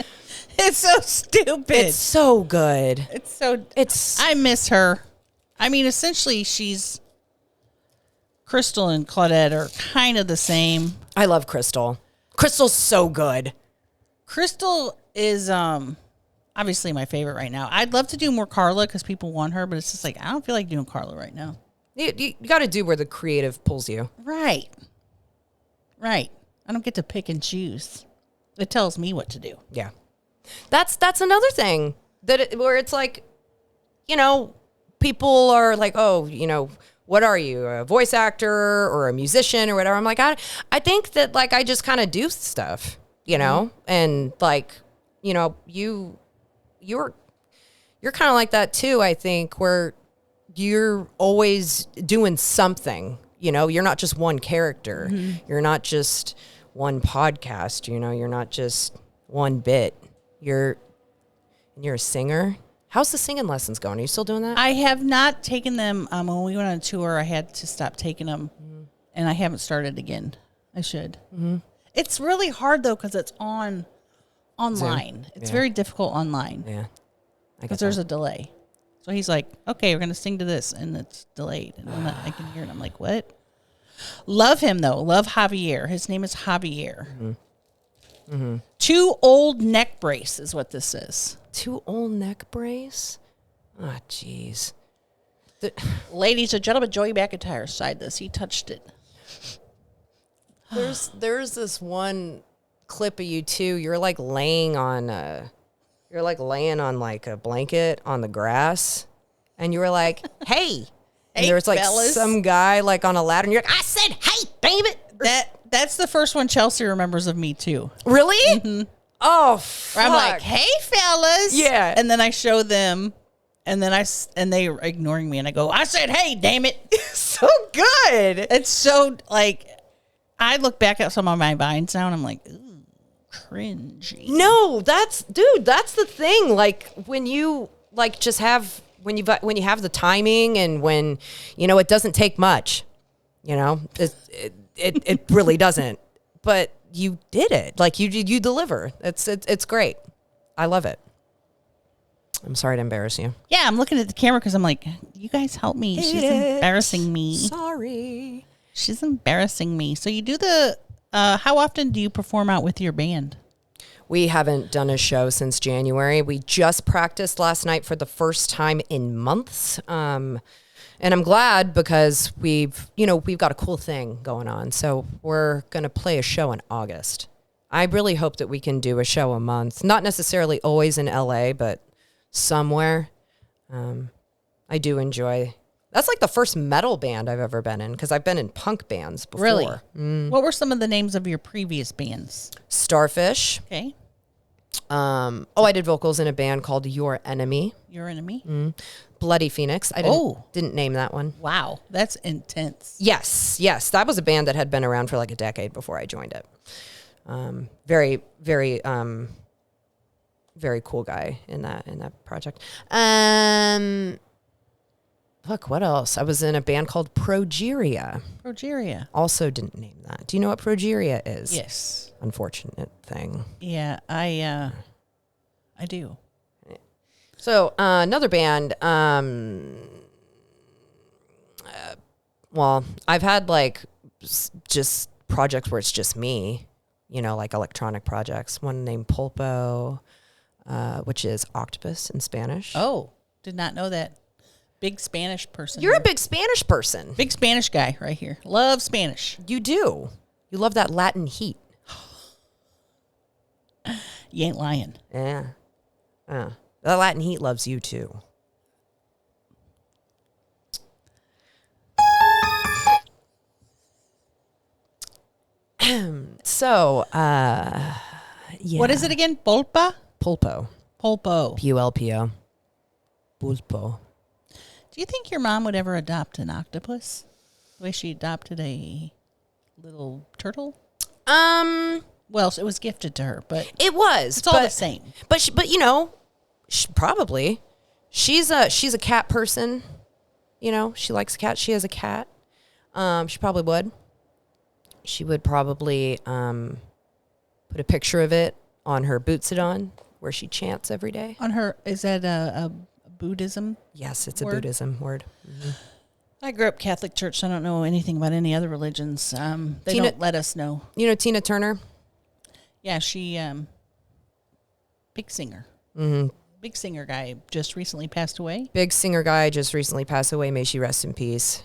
It's so stupid. It's so good. I miss her. I mean, essentially, Crystal and Claudette are kind of the same. I love Crystal. Crystal's so good. Crystal is obviously my favorite right now. I'd love to do more Carla because people want her, but it's just like I don't feel like doing Carla right now. You got to do where the creative pulls you. Right. I don't get to pick and choose. It tells me what to do. Yeah. That's another thing where it's like, people are like, oh, what are you, a voice actor or a musician or whatever? I'm like, I think that like I just kind of do stuff, and like, you're kind of like that too. I think where you're always doing something, you're not just one character. Mm-hmm. You're not just one podcast, you're not just one bit. You're a singer. How's the singing lessons going? Are you still doing that? I have not taken them. When we went on tour, I had to stop taking them, and I haven't started again. I should. Mm-hmm. It's really hard though because it's online. Zoom. It's very difficult online. Yeah, because there's a delay. So he's like, "Okay, we're gonna sing to this," and it's delayed, and then I can hear it. I'm like, "What?" Love him though. Love Javier. His name is Javier. Mm-hmm. Mm-hmm. Too old neck brace is what this is. Too old neck brace. Oh, jeez. Ladies and gentlemen, Joey McIntyre side this. He touched it. There's this one clip of you too. You're like laying on like a blanket on the grass, and you were like, "Hey," and there was like fellas. Some guy like on a ladder, and you're like, "I said, hey, damn it." That's the first one Chelsea remembers of me too. Really? Mm-hmm. Oh, fuck. I'm like, "Hey, fellas." Yeah, and then I show them. And then they are ignoring me, and I go, "I said, hey, damn it." So good. It's so, like, I look back at some of my vines now, and I'm like, ooh, cringy. No, that's the thing. Like, when you, like, just have, when you have the timing, and when, you know, it doesn't take much, you know, it really doesn't. But you did it. Like, you deliver. It's great. I love it. I'm sorry to embarrass you. Yeah, I'm looking at the camera because I'm like, you guys help me. She's embarrassing me. Sorry. She's embarrassing me. So you do how often do you perform out with your band? We haven't done a show since January. We just practiced last night for the first time in months. And I'm glad because we've got a cool thing going on. So we're going to play a show in August. I really hope that we can do a show a month. Not necessarily always in LA, but somewhere. I do enjoy. That's like the first metal band I've ever been in because I've been in punk bands before. Really? What were some of the names of your previous bands? Starfish. Okay. I did vocals in a band called Your Enemy. Your Enemy? Bloody Phoenix. I didn't name that one. Wow, that's intense. Yes. That was a band that had been around for like a decade before I joined it. Very, very very cool guy in that project. Look, what else? I was in a band called Progeria. Progeria. Also didn't name that. Do you know what Progeria is? Yes. Unfortunate thing. Yeah, I do. So another band. Well, I've had like just projects where it's just me. You know, like electronic projects. One named Pulpo. Which is octopus in Spanish. Oh, did not know that. Big Spanish person. You're a big Spanish person. Big Spanish guy right here. Love Spanish. You do. You love that Latin heat. You ain't lying. Yeah. The Latin heat loves you too. So, yeah. What is it again? Pulpo? Pulpo. Pulpo. Pulpo. Pulpo. Do you think your mom would ever adopt an octopus? The way she adopted a little turtle? Well, it was gifted to her, but it was. It's all the same. But you know, probably she's a cat person. You know, she likes cats. She has a cat. She probably would. She would probably put a picture of it on her Bootsidon, where she chants every day. On her, is that a Buddhism? Yes, it's a Buddhism word. Mm-hmm. I grew up Catholic church, so I don't know anything about any other religions. They don't let us know. You know Tina Turner? Yeah, she, big singer. Mm-hmm. Big singer guy just recently passed away. Big singer guy just recently passed away. May she rest in peace.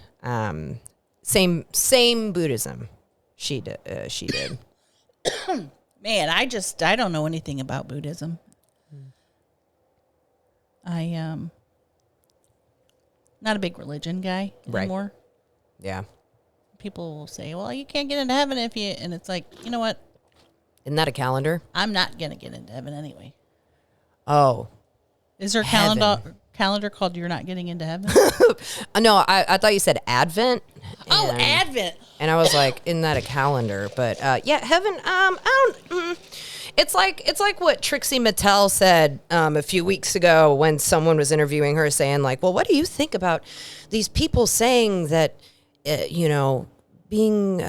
Same Buddhism. She did. Man, I don't know anything about Buddhism. Not a big religion guy anymore. Right. Yeah. People will say, well, you can't get into heaven if you, and it's like, you know what? Isn't that a calendar? I'm not going to get into heaven anyway. Oh. Is there a calendar called You're Not Getting Into Heaven? No, I thought you said Advent. Oh, Advent. And I was like, isn't that a calendar? But yeah, heaven, it's like what Trixie Mattel said a few weeks ago when someone was interviewing her saying like, well, what do you think about these people saying that, being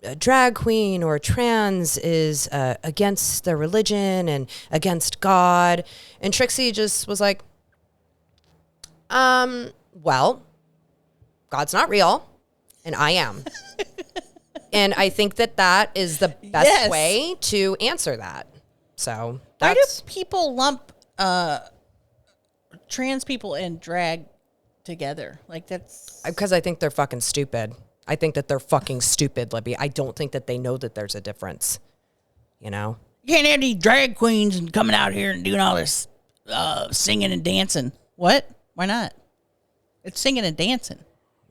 a drag queen or trans is against their religion and against God. And Trixie just was like, well, God's not real, and I am. And I think that is the best way to answer that. So why do people lump trans people and drag together? Like, that's because I think they're fucking stupid. I think that they're fucking stupid, Libbie. I don't think that they know that there's a difference. You know? You can't have these drag queens and coming out here and doing all this singing and dancing. What? Why not? It's singing and dancing.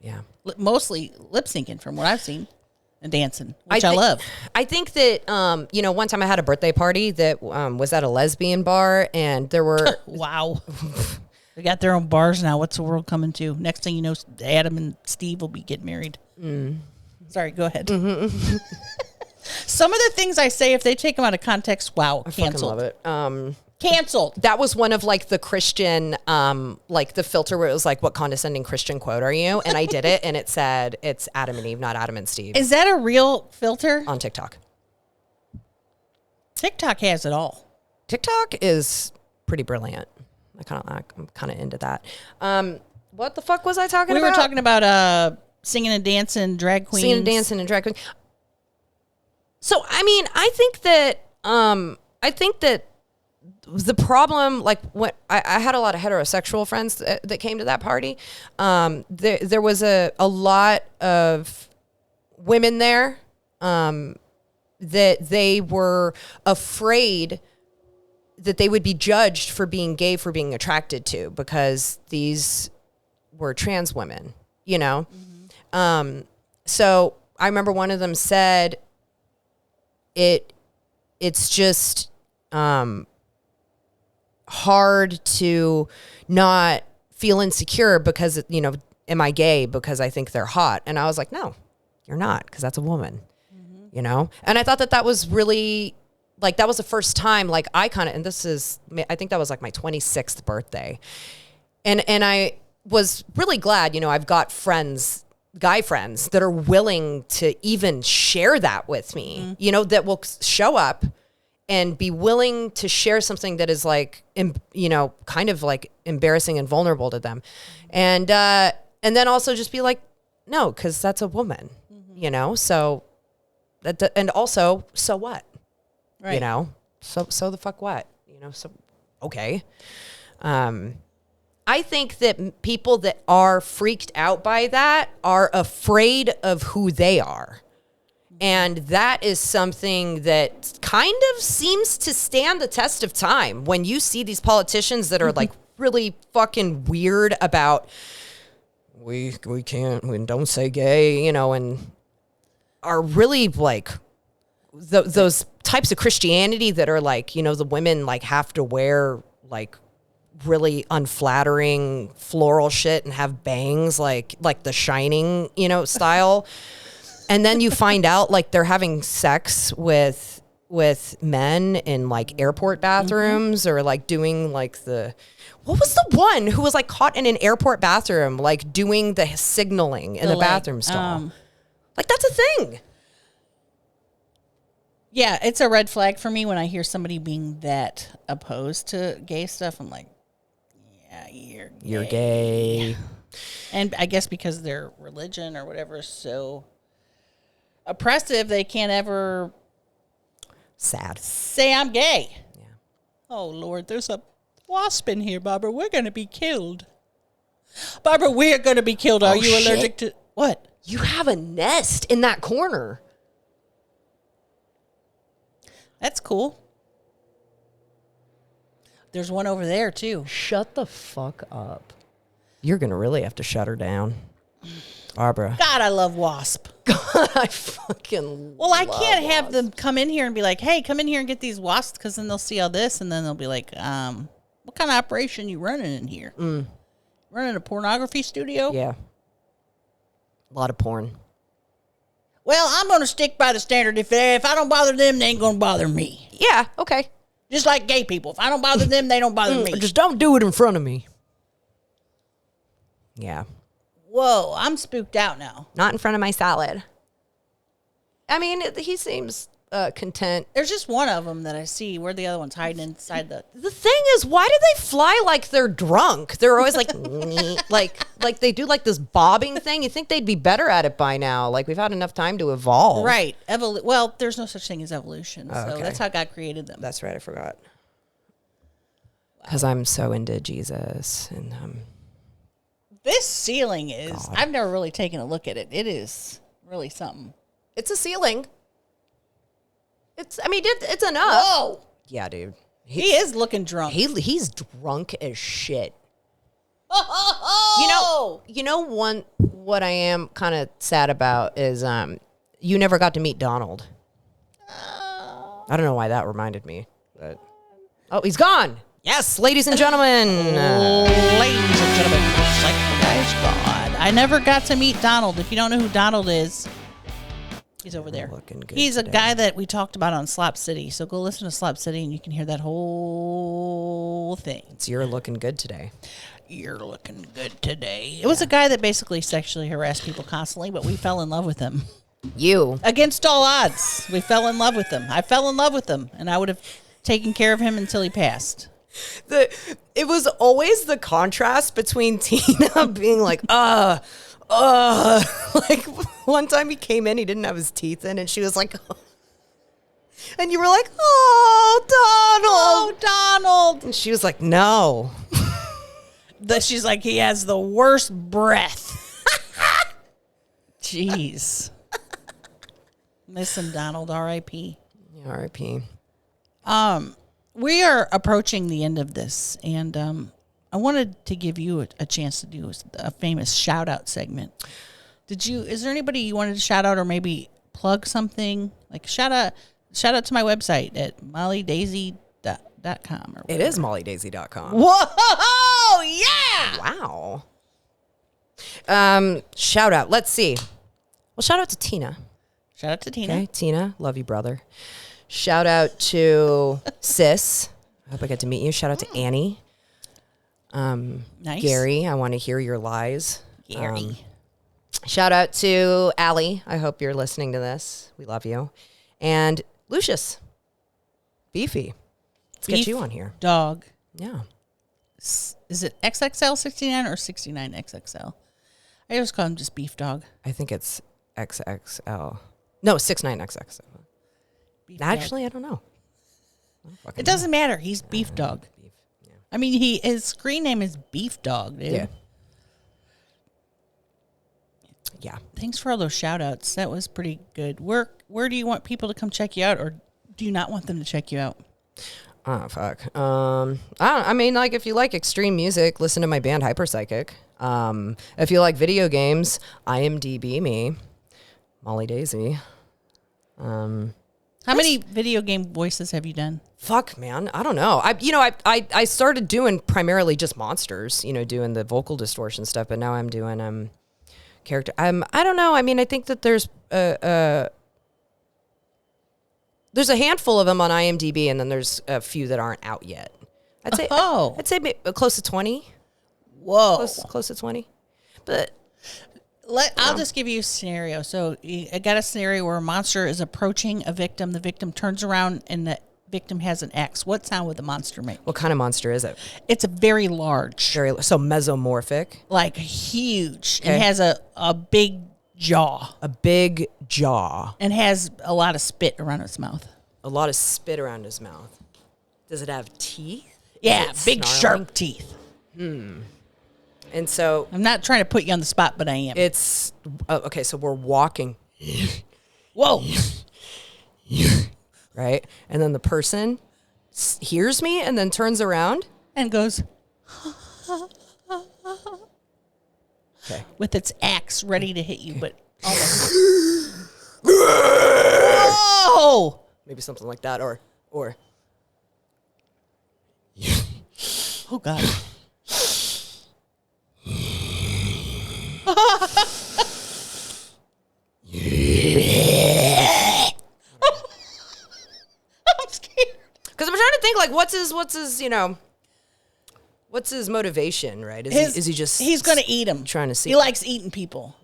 Yeah. Mostly lip syncing from what I've seen. And dancing, which I love. I think that, one time I had a birthday party that was at a lesbian bar, and there were... Wow. They got their own bars now. What's the world coming to? Next thing you know, Adam and Steve will be getting married. Sorry, go ahead. Mm-hmm. Some of the things I say, if they take them out of context, wow, canceled. I fucking love it. Canceled. That was one of like the Christian, like the filter where it was like, what condescending Christian quote are you? And I did it, and it said, it's Adam and Eve, not Adam and Steve. Is that a real filter? On TikTok. TikTok has it all. TikTok is pretty brilliant. I'm kind of into that. What the fuck was I talking about? We were talking about singing and dancing, drag queens. Singing and dancing and drag queens. So, I mean, I think that the problem, like, what I had a lot of heterosexual friends that came to that party. There was a lot of women there that they were afraid that they would be judged for being gay, for being attracted to, because these were trans women, you know? Mm-hmm. So I remember one of them said, it's just hard to not feel insecure because, am I gay because I think they're hot? And I was like, no, you're not, because that's a woman, you know? And I thought that was really... like, that was the first time, like, I think that was like my 26th birthday. And I was really glad, I've got guy friends that are willing to even share that with me, that will show up and be willing to share something that is like, kind of like embarrassing and vulnerable to them. And then also just be like, no, because that's a woman, so and also, so what? Right. So the fuck what? So, okay. I think that people that are freaked out by that are afraid of who they are. And that is something that kind of seems to stand the test of time. When you see these politicians that are like really fucking weird about, we don't say gay, and are really like those types of Christianity that are like, the women like have to wear like really unflattering floral shit and have bangs like The Shining, style. And then you find out like they're having sex with men in like airport bathrooms or like doing like what was the one who was like caught in an airport bathroom, like doing the signaling in the bathroom stall? Like, that's a thing. Yeah, it's a red flag for me when I hear somebody being that opposed to gay stuff. I'm like, yeah, you're gay. And I guess because their religion or whatever is so oppressive, they can't ever say I'm gay. Yeah. Oh, Lord, there's a wasp in here, Barbara. We're going to be killed. Barbara, we're going to be killed. Are you allergic to... What? You have a nest in that corner. That's cool. There's one over there, too. Shut the fuck up. You're going to really have to shut her down. Barbara. God, I love wasp. God, I fucking Well, I can't have them come in here and be like, hey, come in here and get these wasps, because then they'll see all this, and then they'll be like, what kind of operation you running in here? Running a pornography studio? Yeah. A lot of porn. Well, I'm going to stick by the standard. If I don't bother them, they ain't going to bother me. Yeah, okay. Just like gay people. If I don't bother them, they don't bother me. Just don't do it in front of me. Yeah. Whoa, I'm spooked out now. Not in front of my salad. I mean, he seems content. There's just one of them that I see. Where the other one's hiding inside the. The thing is, why do they fly like they're drunk? They're always like, like they do like this bobbing thing. You think they'd be better at it by now? Like we've had enough time to evolve, Right. Well, there's no such thing as evolution, so okay. that's how God created them. That's right. I forgot. Because I'm so into Jesus and This ceiling is. God. I've never really taken a look at it. It is really something. It's a ceiling. It's enough. Whoa. Yeah, dude. He is looking drunk. He's drunk as shit. Oh. What I am kind of sad about is you never got to meet Donald. I don't know why that reminded me. But he's gone. Yes, ladies and gentlemen. Ladies and gentlemen, looks like the guy's gone. I never got to meet Donald. If you don't know who Donald is, he's over there. He's a guy that we talked about on Slop City. So go listen to Slop City and you can hear that whole thing. It's You're Looking Good Today. You're looking good today. It was a guy that basically sexually harassed people constantly, but we fell in love with him. You. Against all odds. We fell in love with him. I fell in love with him, and I would have taken care of him until he passed. It was always the contrast between Tina being like, like one time he came in, he didn't have his teeth in, and she was like, oh. And you were like, oh, Donald. And she was like, no. She's like, he has the worst breath. Jeez. Miss him, Donald, R.I.P. Yeah, R.I.P. We are approaching the end of this, and I wanted to give you a chance to do a famous shout-out segment. Is there anybody you wanted to shout out or maybe plug something? Like shout out to my website at mollydaisy.com. It is mollydaisy.com. Whoa, yeah! Wow. Shout out. Let's see. Well, shout out to Tina. Shout out to Tina. Okay, Tina, love you, brother. Shout out to Sis. I hope I get to meet you. Shout out to Annie. Nice. Gary, I want to hear your lies. Gary. Shout out to Allie. I hope you're listening to this. We love you. And Lucius. Beefy. Let's get you on here. Dog. Yeah. Is it XXL 69 or 69 XXL? I always call him just Beef Dog. I think it's XXL. No, 69XXL. Actually, dog. I don't know. It doesn't matter. He's Beef Dog. Beef. Yeah. I mean, his screen name is Beef Dog, dude. Yeah. Yeah. Thanks for all those shout outs. That was pretty good. Where do you want people to come check you out, or do you not want them to check you out? Oh, fuck. I mean, like, if you like extreme music, listen to my band Hyperpsychic. If you like video games, IMDb me, Molly Daisy. How many video game voices have you done? Fuck, man. I don't know. I started doing primarily just monsters, doing the vocal distortion stuff, but now I'm doing character. I don't know. I mean, I think that there's a handful of them on IMDb, and then there's a few that aren't out yet. I'd say close to 20. Whoa. Close to 20. But I'll just give you a scenario. So I got a scenario where a monster is approaching a victim. The victim turns around and the victim has an axe. What sound would the monster make? What kind of monster is it? It's a very large. So mesomorphic? Like huge. Okay. It has a big jaw. A big jaw. And has a lot of spit around its mouth. A lot of spit around his mouth. Does it have teeth? Yeah, big sharp teeth. And so I'm not trying to put you on the spot, but I am. It's okay. So we're walking. Whoa. Right. And then the person hears me and then turns around and goes, okay, with its axe ready to hit you, but almost. Whoa! Maybe something like that, or. Oh God. I'm scared. Because I'm trying to think, like, what's his motivation, right? Is he just he's going to eat him. Trying to see. He likes eating people.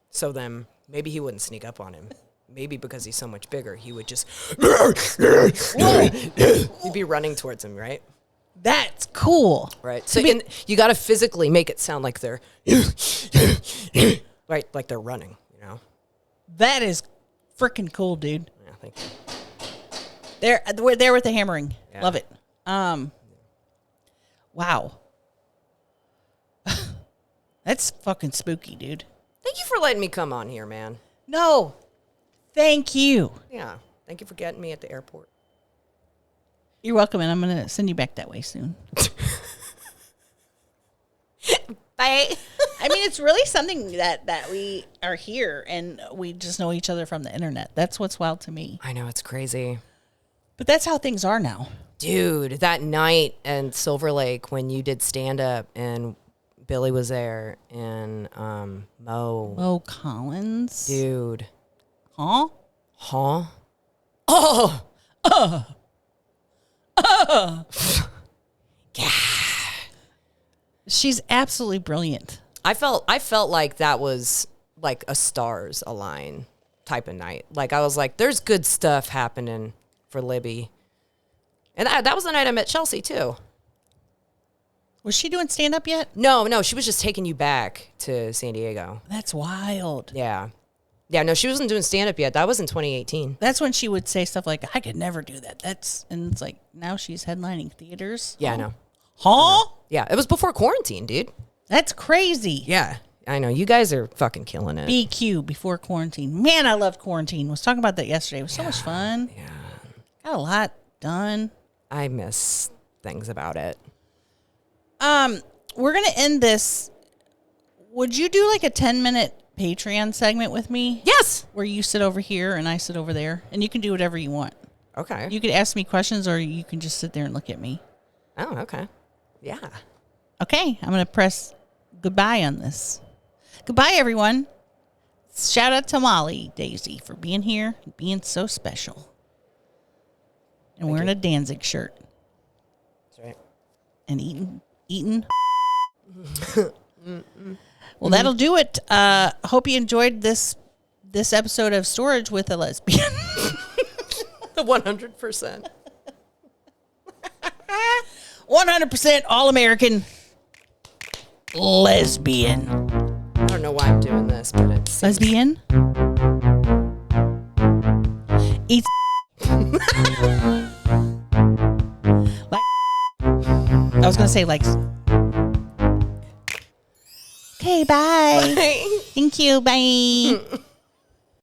So then Maybe he wouldn't sneak up on him. Maybe because he's so much bigger, he would just... He'd be running towards him, right? That's cool. Right. So you got to physically make it sound like they're... right, like they're running, you know? That is freaking cool, dude. Yeah, thank you. We're there with the hammering. Yeah. Love it. Wow. That's fucking spooky, dude. Thank you for letting me come on here, man. No. Thank you. Yeah. Thank you for getting me at the airport. You're welcome, and I'm going to send you back that way soon. Bye. I mean, it's really something that we are here, and we just know each other from the internet. That's what's wild to me. I know, it's crazy. But that's how things are now. Dude, that night in Silver Lake when you did stand-up and Billy was there and Mo Collins. Dude. Huh? Oh! Yeah. She's absolutely brilliant. I felt like that was like a stars align type of night. Like I was like, there's good stuff happening for Libbie. And that was the night I met Chelsea too. Was she doing stand-up yet? No, she was just taking you back to San Diego. That's wild. Yeah. Yeah, no, she wasn't doing stand-up yet. That was in 2018. That's when she would say stuff like, I could never do that. And it's like, now she's headlining theaters. Yeah, I know. Huh? Yeah, it was before quarantine, dude. That's crazy. Yeah, I know. You guys are fucking killing it. BQ, before quarantine. Man, I loved quarantine. Was talking about that yesterday. It was so much fun. Yeah. Got a lot done. I miss things about it. We're going to end this. Would you do like a 10-minute Patreon segment with me? Yes. Where you sit over here and I sit over there. And you can do whatever you want. Okay. You could ask me questions or you can just sit there and look at me. Oh, okay. Yeah. Okay. I'm going to press goodbye on this. Goodbye, everyone. Shout out to Molly Daisy for being here and being so special. And wearing a Danzig shirt. That's right. And eating. Well, that'll do it. Hope you enjoyed this episode of Storage with a Lesbian. 100%. 100% all-American lesbian. I don't know why I'm doing this, but it's Lesbian? Eats like I was going to say like. Okay, bye. Bye. Thank you. Bye.